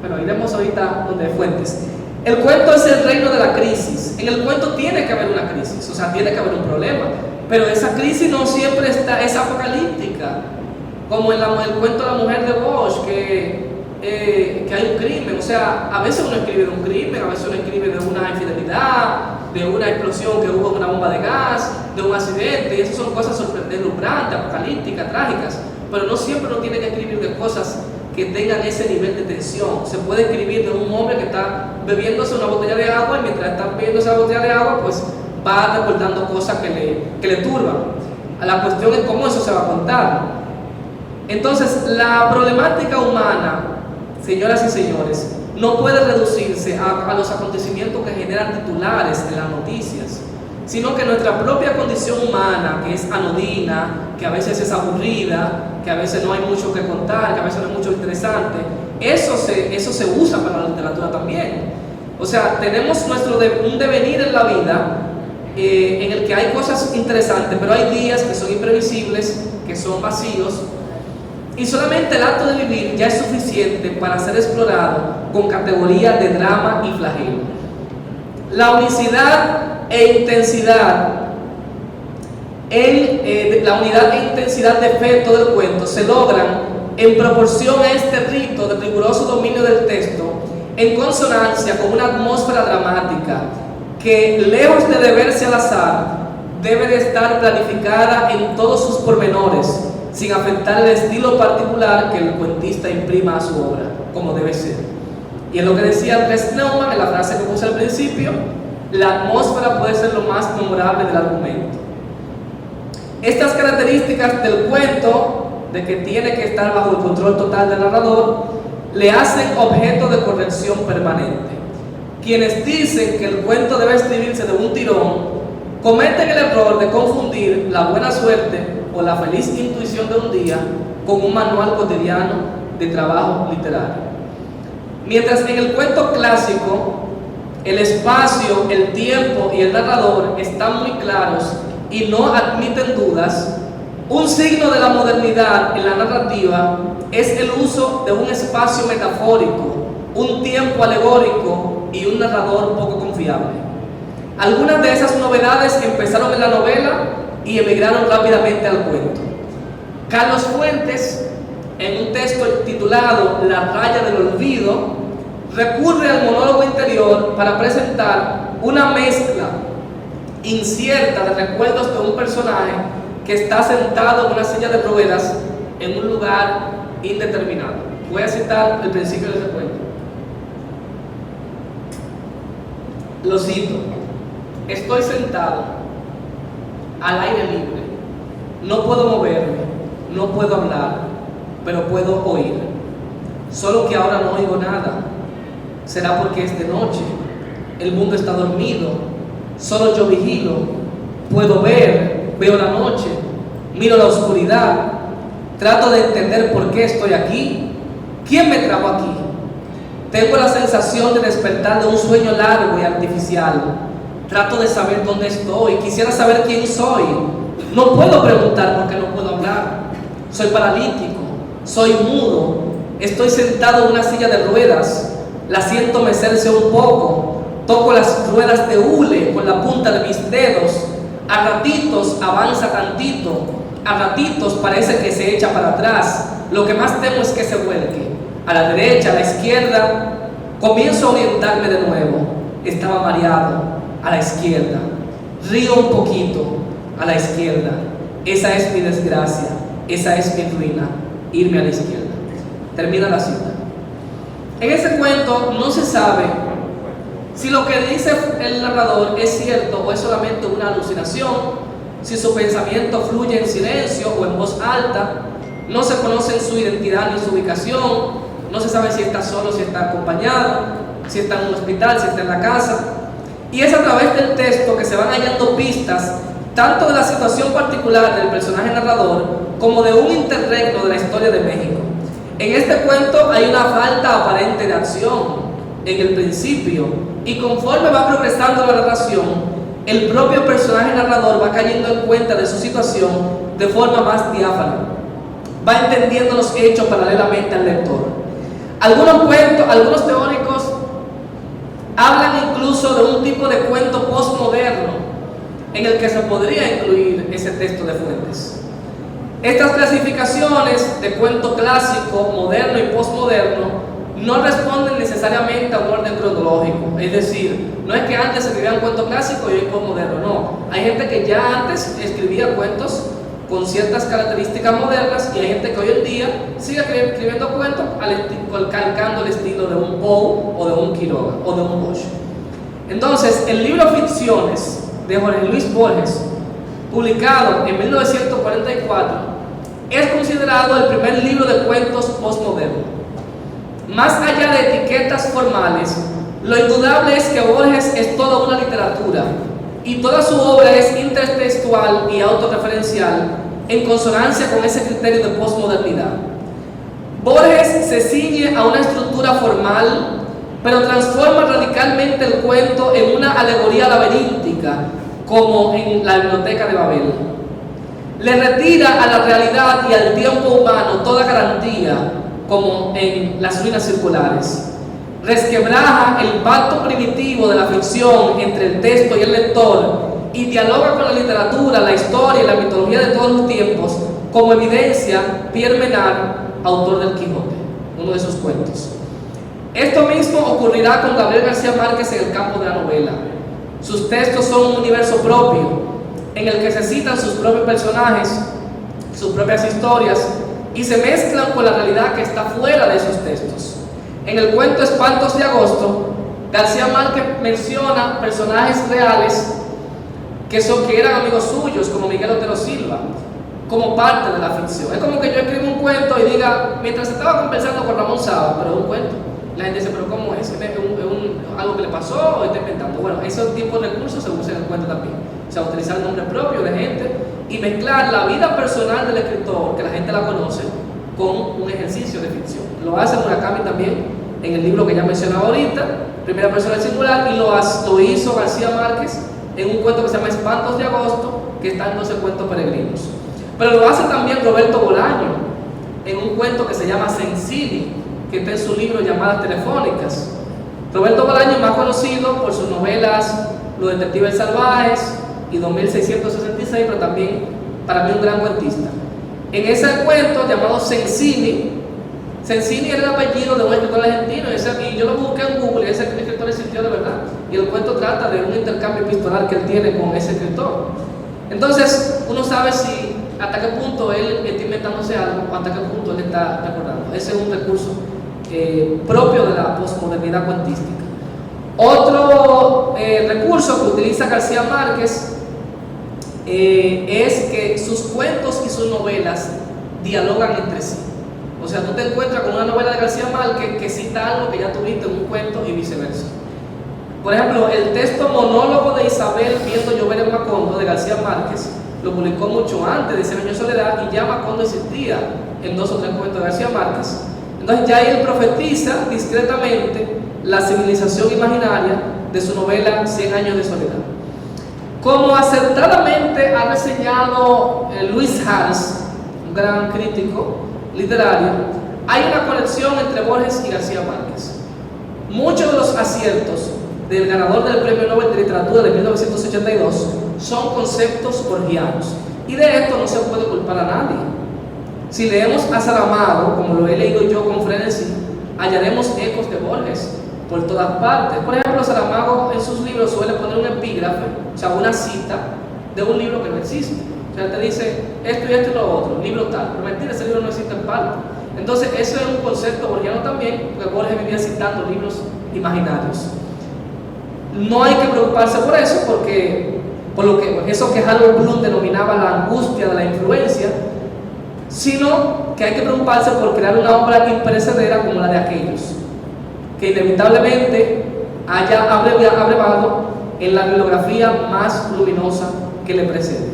Bueno, iremos ahorita donde hay fuentes. El cuento es el reino de la crisis. En el cuento tiene que haber una crisis, o sea, tiene que haber un problema, pero esa crisis no siempre es apocalíptica, como en el cuento de la mujer de Bosch, que hay un crimen. O sea, a veces uno escribe de un crimen, a veces uno escribe de una infidelidad, de una explosión que hubo en una bomba de gas, de un accidente, y esas son cosas deslumbrantes, apocalípticas, trágicas, pero no siempre uno tiene que escribir de cosas que tengan ese nivel de tensión. Se puede escribir de un hombre que está bebiéndose una botella de agua, y mientras está bebiendo esa botella de agua, pues va recordando cosas que le turban. La cuestión es cómo eso se va a contar. Entonces, la problemática humana, señoras y señores, no puede reducirse a los acontecimientos que generan titulares en las noticias, sino que nuestra propia condición humana, que es anodina, que a veces es aburrida, que a veces no hay mucho que contar, que a veces no hay mucho interesante, eso se usa para la literatura también. O sea, tenemos un devenir en la vida en el que hay cosas interesantes, pero hay días que son imprevisibles, que son vacíos, y solamente el acto de vivir ya es suficiente para ser explorado con categorías de drama y flagelo. La unicidad e intensidad de efecto del cuento se logran en proporción a este rito de riguroso dominio del texto, en consonancia con una atmósfera dramática que, lejos de deberse al azar, debe de estar planificada en todos sus pormenores, sin afectar el estilo particular que el cuentista imprima a su obra, como debe ser. Y en lo que decía Andrés Neumann, en la frase que puse al principio, la atmósfera puede ser lo más memorable del argumento. Estas características del cuento, de que tiene que estar bajo el control total del narrador, le hacen objeto de corrección permanente. Quienes dicen que el cuento debe escribirse de un tirón, cometen el error de confundir la buena suerte o la feliz intuición de un día con un manual cotidiano de trabajo literario. Mientras en el cuento clásico el espacio, el tiempo y el narrador están muy claros y no admiten dudas, un signo de la modernidad en la narrativa es el uso de un espacio metafórico, un tiempo alegórico y un narrador poco confiable. Algunas de esas novedades empezaron en la novela y emigraron rápidamente al cuento. Carlos Fuentes, en un texto titulado La raya del olvido, recurre al monólogo interior para presentar una mezcla incierta de recuerdos de un personaje que está sentado en una silla de ruedas en un lugar indeterminado. Voy a citar el principio de ese cuento. Lo cito: estoy sentado al aire libre, no puedo moverme, no puedo hablar, pero puedo oír. Solo que ahora no oigo nada. Será porque es de noche, el mundo está dormido, solo yo vigilo, puedo ver, veo la noche, miro la oscuridad, trato de entender por qué estoy aquí, quién me trajo aquí. Tengo la sensación de despertar de un sueño largo y artificial. Trato de saber dónde estoy, quisiera saber quién soy. No puedo preguntar porque no puedo hablar. Soy paralítico, soy mudo, estoy sentado en una silla de ruedas, la siento mecerse un poco, toco las ruedas de hule con la punta de mis dedos, a ratitos avanza tantito, a ratitos parece que se echa para atrás, lo que más temo es que se vuelque, a la derecha, a la izquierda. Comienzo a orientarme de nuevo, estaba mareado, a la izquierda, río un poquito, a la izquierda, esa es mi desgracia, esa es mi ruina, irme a la izquierda. Termina la cita. En ese cuento no se sabe si lo que dice el narrador es cierto o es solamente una alucinación, si su pensamiento fluye en silencio o en voz alta, no se conocen su identidad ni su ubicación, no se sabe si está solo, si está acompañado, si está en un hospital, si está en la casa. Y es a través del texto que se van hallando pistas tanto de la situación particular del personaje narrador como de un interregno de la historia de México. En este cuento hay una falta aparente de acción en el principio, y conforme va progresando la narración, el propio personaje narrador va cayendo en cuenta de su situación de forma más diáfana, va entendiendo los hechos paralelamente al lector. Algunos teóricos hablan incluso de un tipo de cuento postmoderno en el que se podría incluir ese texto de Fuentes. Estas clasificaciones de cuento clásico, moderno y postmoderno no responden necesariamente a un orden cronológico, es decir, no es que antes se escribían cuentos clásicos y hoy postmoderno, no. Hay gente que ya antes escribía cuentos con ciertas características modernas y hay gente que hoy en día sigue escribiendo cuentos calcando el estilo de un Poe o de un Quiroga o de un Bosch. Entonces, el libro Ficciones de Jorge Luis Borges, publicado en 1944, es considerado el primer libro de cuentos postmoderno. Más allá de etiquetas formales, lo indudable es que Borges es toda una literatura y toda su obra es intertextual y autorreferencial en consonancia con ese criterio de posmodernidad. Borges se ciñe a una estructura formal, pero transforma radicalmente el cuento en una alegoría laberíntica, como en la Biblioteca de Babel. Le retira a la realidad y al tiempo humano toda garantía, como en Las ruinas circulares. Resquebraja el pacto primitivo de la ficción entre el texto y el lector y dialoga con la literatura, la historia y la mitología de todos los tiempos, como evidencia Pierre Menard, autor del Quijote, uno de sus cuentos. Esto mismo ocurrirá con Gabriel García Márquez en el campo de la novela. Sus textos son un universo propio, en el que se citan sus propios personajes, sus propias historias, y se mezclan con la realidad que está fuera de esos textos. En el cuento Espantos de Agosto, García Márquez menciona personajes reales que eran amigos suyos, como Miguel Otero Silva, como parte de la ficción. Es como que yo escribo un cuento y diga, mientras estaba conversando con Ramón Saba, pero es un cuento. La gente dice, pero ¿cómo es? ¿Es algo que le pasó o está inventando? Bueno, esos tipos de recursos se usan en el cuento también. O sea, utilizar el nombre propio de gente y mezclar la vida personal del escritor, que la gente la conoce, con un ejercicio de ficción. Lo hace Murakami también en el libro que ya mencionaba ahorita, Primera Persona del Singular, y lo hizo García Márquez en un cuento que se llama Espantos de Agosto, que está en 12 cuentos peregrinos. Pero lo hace también Roberto Bolaño en un cuento que se llama Sensini, que está en su libro Llamadas Telefónicas. Roberto Bolaño es más conocido por sus novelas Los Detectives Salvajes y 2666, pero también para mí un gran cuentista. En ese cuento llamado Sensini era el apellido de un escritor argentino, y yo lo busqué en Google y ese escritor existió de verdad. Y el cuento trata de un intercambio epistolar que él tiene con ese escritor. Entonces, uno sabe hasta qué punto él está inventándose algo o hasta qué punto él está recordando. Ese es un recurso propio de la posmodernidad cuentística. Otro recurso que utiliza García Márquez es que sus cuentos y sus novelas dialogan entre sí. O sea, tú te encuentras con una novela de García Márquez que cita algo que ya tuviste en un cuento y viceversa. Por ejemplo, el texto Monólogo de Isabel viendo llover en Macondo de García Márquez lo publicó mucho antes de 100 años de soledad, y ya Macondo existía en 2 o 3 cuentos de García Márquez. Entonces ya él profetiza discretamente la civilización imaginaria de su novela 100 años de soledad. Como acertadamente ha reseñado Luis Hals, un gran crítico literario, hay una conexión entre Borges y García Márquez. Muchos de los aciertos del ganador del Premio Nobel de Literatura de 1982 son conceptos borgianos, y de esto no se puede culpar a nadie. Si leemos a Saramago, como lo he leído yo con frenesí, hallaremos ecos de Borges por todas partes. Por ejemplo, Saramago en sus libros suele poner un epígrafe, o sea, una cita de un libro que no existe. O sea, te dice esto y esto y lo otro, libro tal, pero mentira, ese libro no existe en parte. Entonces, eso es un concepto borgiano también, porque Borges vivía citando libros imaginarios. No hay que preocuparse por eso, porque por lo que eso que Harold Bloom denominaba la angustia de la influencia, sino que hay que preocuparse por crear una obra imperecedera como la de aquellos, que inevitablemente haya abrevado en la bibliografía más luminosa que le precede.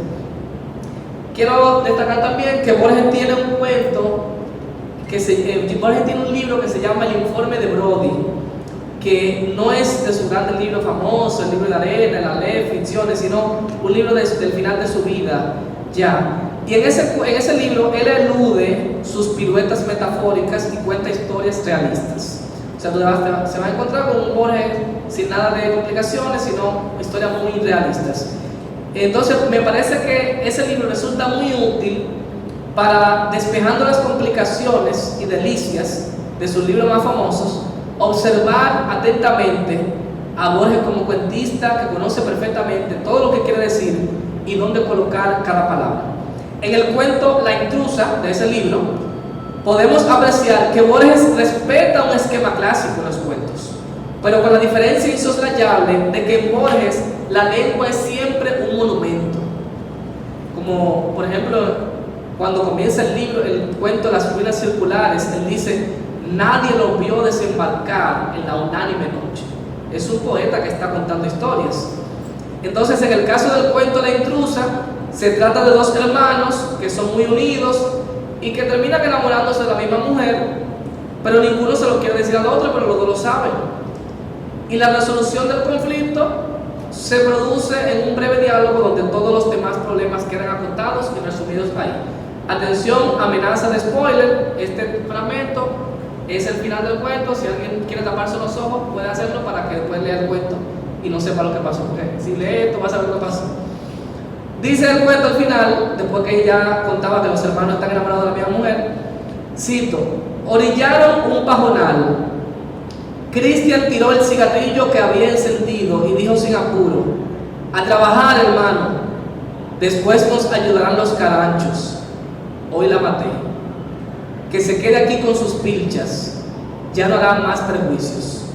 Quiero destacar también que Borges tiene un cuento, Borges tiene un libro que se llama El Informe de Brody, que no es de su grande libro famoso, el libro de la arena, la ley, ficciones, sino un libro del final de su vida, ya. Y en ese libro él elude sus piruetas metafóricas y cuenta historias realistas. O sea, se va a encontrar con un Borges sin nada de complicaciones, sino historias muy realistas. Entonces, me parece que ese libro resulta muy útil para, despejando las complicaciones y delicias de sus libros más famosos, observar atentamente a Borges como cuentista que conoce perfectamente todo lo que quiere decir y dónde colocar cada palabra. En el cuento La intrusa de ese libro, podemos apreciar que Borges respeta un esquema clásico en los cuentos, pero con la diferencia insoslayable de que en Borges la lengua es siempre un monumento. Como por ejemplo, cuando comienza el cuento Las ruinas circulares, él dice: nadie lo vio desembarcar en la unánime noche. Es un poeta que está contando historias. Entonces, en el caso del cuento La intrusa, se trata de dos hermanos que son muy unidos y que terminan enamorándose de la misma mujer, pero ninguno se lo quiere decir al otro, pero los dos lo saben. Y la resolución del conflicto se produce en un breve diálogo donde todos los demás problemas quedan acotados y resumidos ahí. Atención, amenaza de spoiler, este fragmento es el final del cuento. Si alguien quiere taparse los ojos, puede hacerlo para que después lea el cuento y no sepa lo que pasó, porque si lee esto va a saber lo que pasó. Dice el cuento al final, después que ella contaba que los hermanos están enamorados de la misma mujer, cito: orillaron un pajonal. Cristian tiró el cigarrillo que había encendido y dijo sin apuro: a trabajar, hermano, después nos ayudarán los caranchos. Hoy la maté. Que se quede aquí con sus pilchas, ya no harán más prejuicios.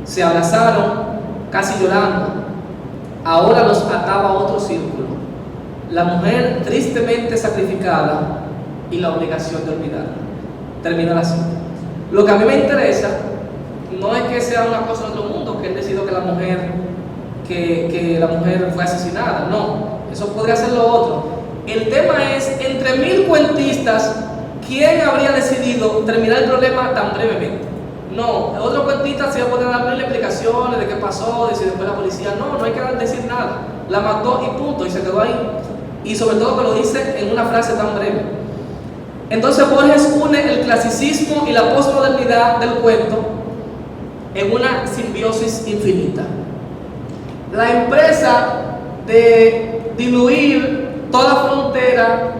Se abrazaron, casi llorando. Ahora los ataba a otro círculo, la mujer tristemente sacrificada y la obligación de olvidarla. Termina la cita. Lo que a mí me interesa no es que sea una cosa de otro mundo, que él decidió que la mujer fue asesinada. No, eso podría ser lo otro. El tema es, entre 1000 cuentistas, ¿quién habría decidido terminar el problema tan brevemente? No, otro cuentista se iba a poner a darle explicaciones de qué pasó, de si después la policía. No hay que decir nada. La mató y punto, y se quedó ahí. Y sobre todo que lo dice en una frase tan breve. Entonces Borges une el clasicismo y la posmodernidad del cuento en una simbiosis infinita. La empresa de diluir toda frontera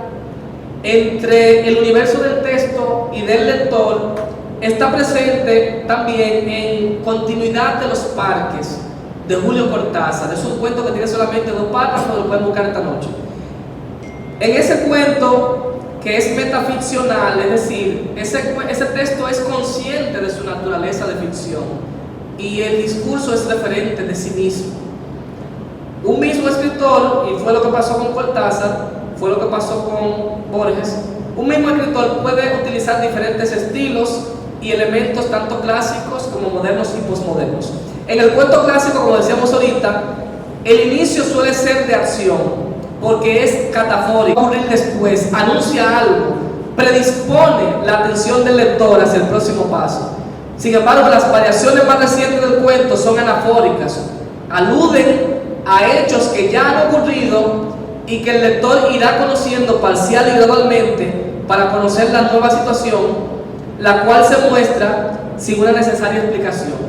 entre el universo del texto y del lector está presente también en Continuidad de los Parques, de Julio Cortázar. Es un cuento que tiene solamente 2 párrafos, lo pueden buscar esta noche. En ese cuento, que es metaficcional, es decir, ese texto es consciente de su naturaleza de ficción y el discurso es referente de sí mismo. Un mismo escritor, y fue lo que pasó con Cortázar, fue lo que pasó con Borges, un mismo escritor puede utilizar diferentes estilos y elementos tanto clásicos como modernos y posmodernos. En el cuento clásico, como decíamos ahorita, el inicio suele ser de acción, porque es catafórico. Ocurrir después, anuncia algo, predispone la atención del lector hacia el próximo paso. Sin embargo, las variaciones más recientes del cuento son anafóricas, aluden a hechos que ya han ocurrido y que el lector irá conociendo parcial y gradualmente para conocer la nueva situación, la cual se muestra sin una necesaria explicación.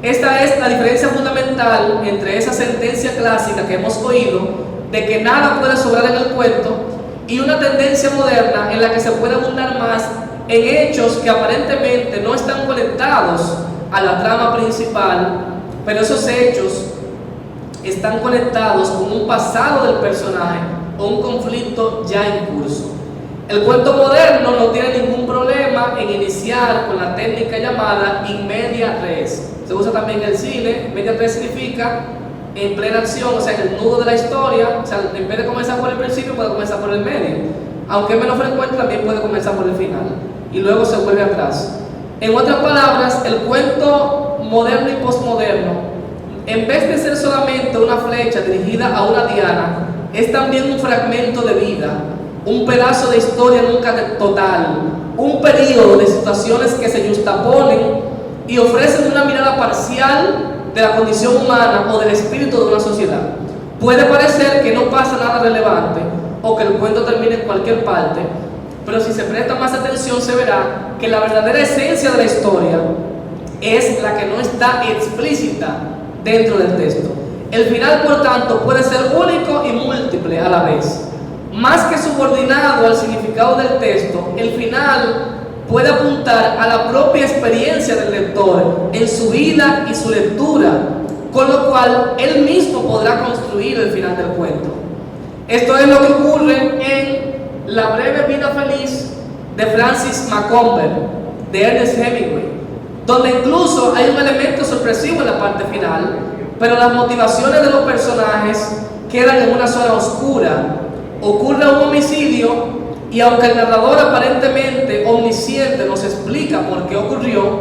Esta es la diferencia fundamental entre esa sentencia clásica que hemos oído de que nada puede sobrar en el cuento y una tendencia moderna en la que se puede abundar más en hechos que aparentemente no están conectados a la trama principal, pero esos hechos están conectados con un pasado del personaje o un conflicto ya en curso. El cuento moderno no tiene ningún problema en iniciar con la técnica llamada in media res. Se usa también en el cine. Media res significa en plena acción, o sea, en el nudo de la historia. O sea, en vez de comenzar por el principio, puede comenzar por el medio. Aunque es menos frecuente, también puede comenzar por el final y luego se vuelve atrás. En otras palabras, el cuento moderno y postmoderno, en vez de ser solamente una flecha dirigida a una diana, es también un fragmento de vida, un pedazo de historia nunca total, un periodo de situaciones que se justaponen y ofrecen una mirada parcial de la condición humana o del espíritu de una sociedad. Puede parecer que no pasa nada relevante o que el cuento termine en cualquier parte, pero si se presta más atención se verá que la verdadera esencia de la historia es la que no está explícita dentro del texto. El final, por tanto, puede ser único y múltiple a la vez. Más que subordinado al significado del texto, el final puede apuntar a la propia experiencia del lector en su vida y su lectura, con lo cual él mismo podrá construir el final del cuento. Esto es lo que ocurre en La breve vida feliz de Francis Macomber, de Ernest Hemingway, donde incluso hay un elemento sorpresivo en la parte final, pero las motivaciones de los personajes quedan en una zona oscura. Ocurre un homicidio y aunque el narrador aparentemente omnisciente nos explica por qué ocurrió,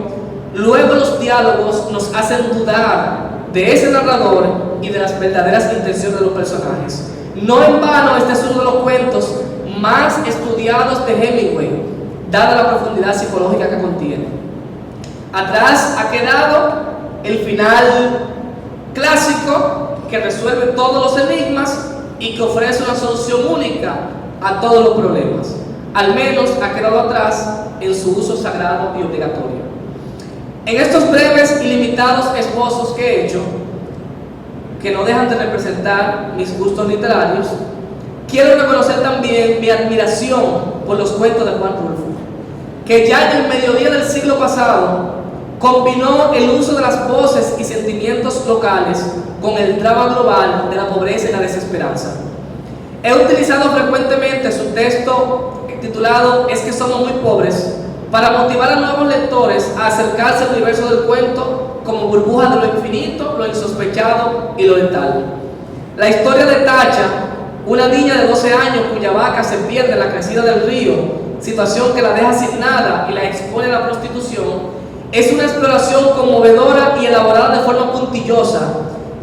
luego los diálogos nos hacen dudar de ese narrador y de las verdaderas intenciones de los personajes. No en vano este es uno de los cuentos más estudiados de Hemingway, dada la profundidad psicológica que contiene. Atrás ha quedado el final clásico que resuelve todos los enigmas y que ofrece una solución única a todos los problemas. Al menos ha quedado atrás en su uso sagrado y obligatorio. En estos breves y limitados esbozos que he hecho, que no dejan de representar mis gustos literarios, quiero reconocer también mi admiración por los cuentos de Juan Rulfo, que ya en el mediodía del siglo pasado combinó el uso de las voces y sentimientos locales con el drama global de la pobreza y la desesperanza. He utilizado frecuentemente su texto titulado "Es que somos muy pobres" para motivar a nuevos lectores a acercarse al universo del cuento como burbuja de lo infinito, lo insospechado y lo letal. La historia de Tacha, una niña de 12 años cuya vaca se pierde en la crecida del río, situación que la deja sin nada y la expone a la prostitución, es una exploración conmovedora y elaborada de forma puntillosa,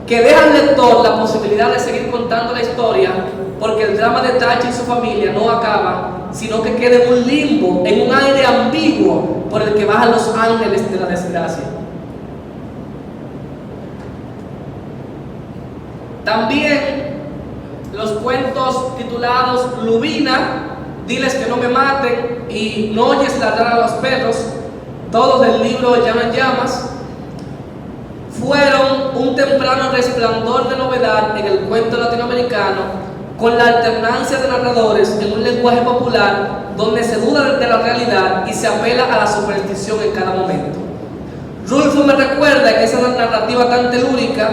que deja al lector la posibilidad de seguir contando la historia, porque el drama de Tacha y su familia no acaba, sino que queda en un limbo, en un aire ambiguo por el que bajan los ángeles de la desgracia. También los cuentos titulados Lubina, Diles que no me maten y No oyes ladrar a los perros, todos del libro Llama en Llamas, fueron un temprano resplandor de novedad en el cuento latinoamericano, con la alternancia de narradores en un lenguaje popular donde se duda de la realidad y se apela a la superstición en cada momento. Rulfo me recuerda en esa narrativa tan telúrica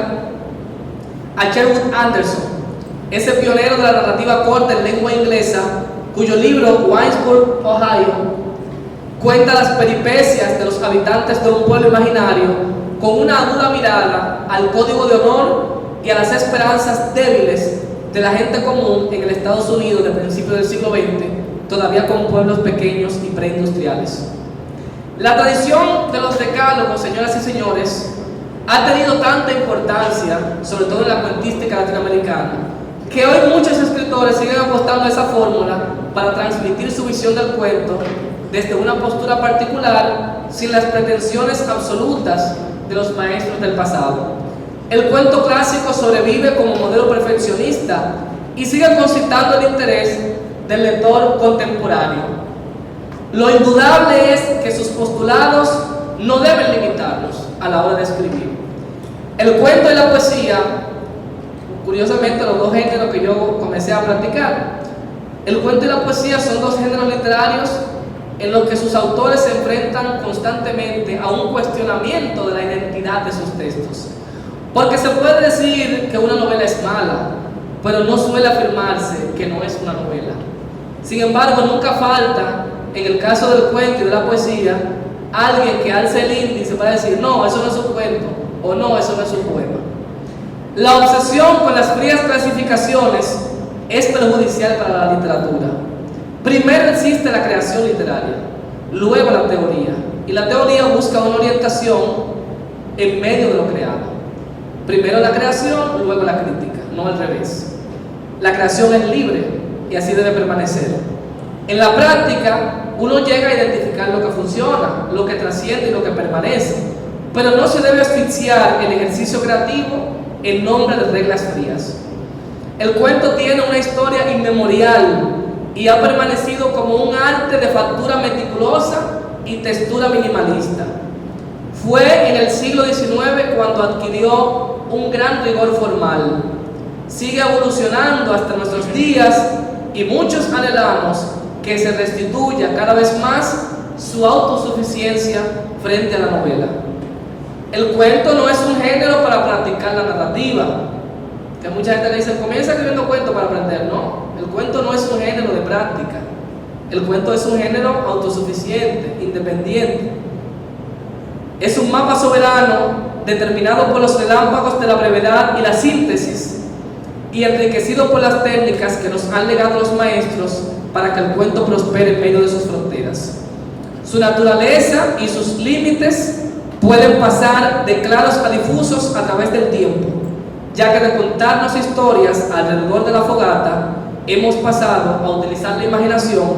a Sherwood Anderson, ese pionero de la narrativa corta en lengua inglesa, cuyo libro Winesburg, Ohio, cuenta las peripecias de los habitantes de un pueblo imaginario con una aguda mirada al código de honor y a las esperanzas débiles de la gente común en el Estados Unidos de principios del siglo XX, todavía con pueblos pequeños y preindustriales. La tradición de los decálogos, señoras y señores, ha tenido tanta importancia, sobre todo en la cuentística latinoamericana, que hoy muchos escritores siguen apostando a esa fórmula para transmitir su visión del cuento desde una postura particular, sin las pretensiones absolutas de los maestros del pasado. El cuento clásico sobrevive como modelo perfeccionista y sigue concitando el interés del lector contemporáneo. Lo indudable es que sus postulados no deben limitarnos a la hora de escribir. El cuento y la poesía, curiosamente los dos géneros que yo comencé a practicar, el cuento y la poesía son dos géneros literarios en los que sus autores se enfrentan constantemente a un cuestionamiento de la identidad de sus textos. Porque se puede decir que una novela es mala, pero no suele afirmarse que no es una novela. Sin embargo, nunca falta, en el caso del cuento y de la poesía, alguien que alce el índice para decir, no, eso no es un cuento, o no, eso no es un poema. La obsesión con las frías clasificaciones es perjudicial para la literatura. Primero existe la creación literaria, luego la teoría, y la teoría busca una orientación en medio de lo creado. Primero la creación, luego la crítica, no al revés. La creación es libre y así debe permanecer. En la práctica, uno llega a identificar lo que funciona, lo que trasciende y lo que permanece, pero no se debe asfixiar el ejercicio creativo en nombre de reglas frías. El cuento tiene una historia inmemorial y ha permanecido como un arte de factura meticulosa y textura minimalista. Fue en el siglo XIX cuando adquirió un gran rigor formal. Sigue evolucionando hasta nuestros días y muchos anhelamos que se restituya cada vez más su autosuficiencia frente a la novela. El cuento no es un género para practicar la narrativa, que mucha gente le dice, comienza escribiendo cuentos para aprender. No, el cuento no es un género de práctica. El cuento es un género autosuficiente, independiente. Es un mapa soberano determinado por los relámpagos de la brevedad y la síntesis, y enriquecido por las técnicas que nos han legado los maestros para que el cuento prospere en medio de sus fronteras. Su naturaleza y sus límites pueden pasar de claros a difusos a través del tiempo, ya que de contarnos historias alrededor de la fogata hemos pasado a utilizar la imaginación,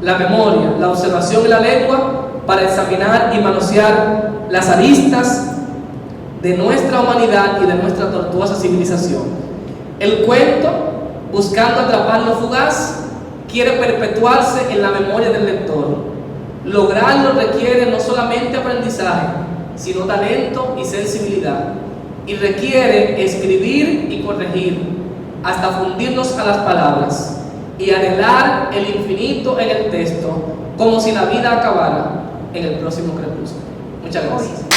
la memoria, la observación y la lengua para examinar y manosear las aristas de nuestra humanidad y de nuestra tortuosa civilización. El cuento, buscando atrapar lo fugaz, quiere perpetuarse en la memoria del lector. Lograrlo requiere no solamente aprendizaje, sino talento y sensibilidad, y requiere escribir y corregir hasta fundirnos a las palabras y anhelar el infinito en el texto, como si la vida acabara en el próximo crepúsculo. Muchas gracias.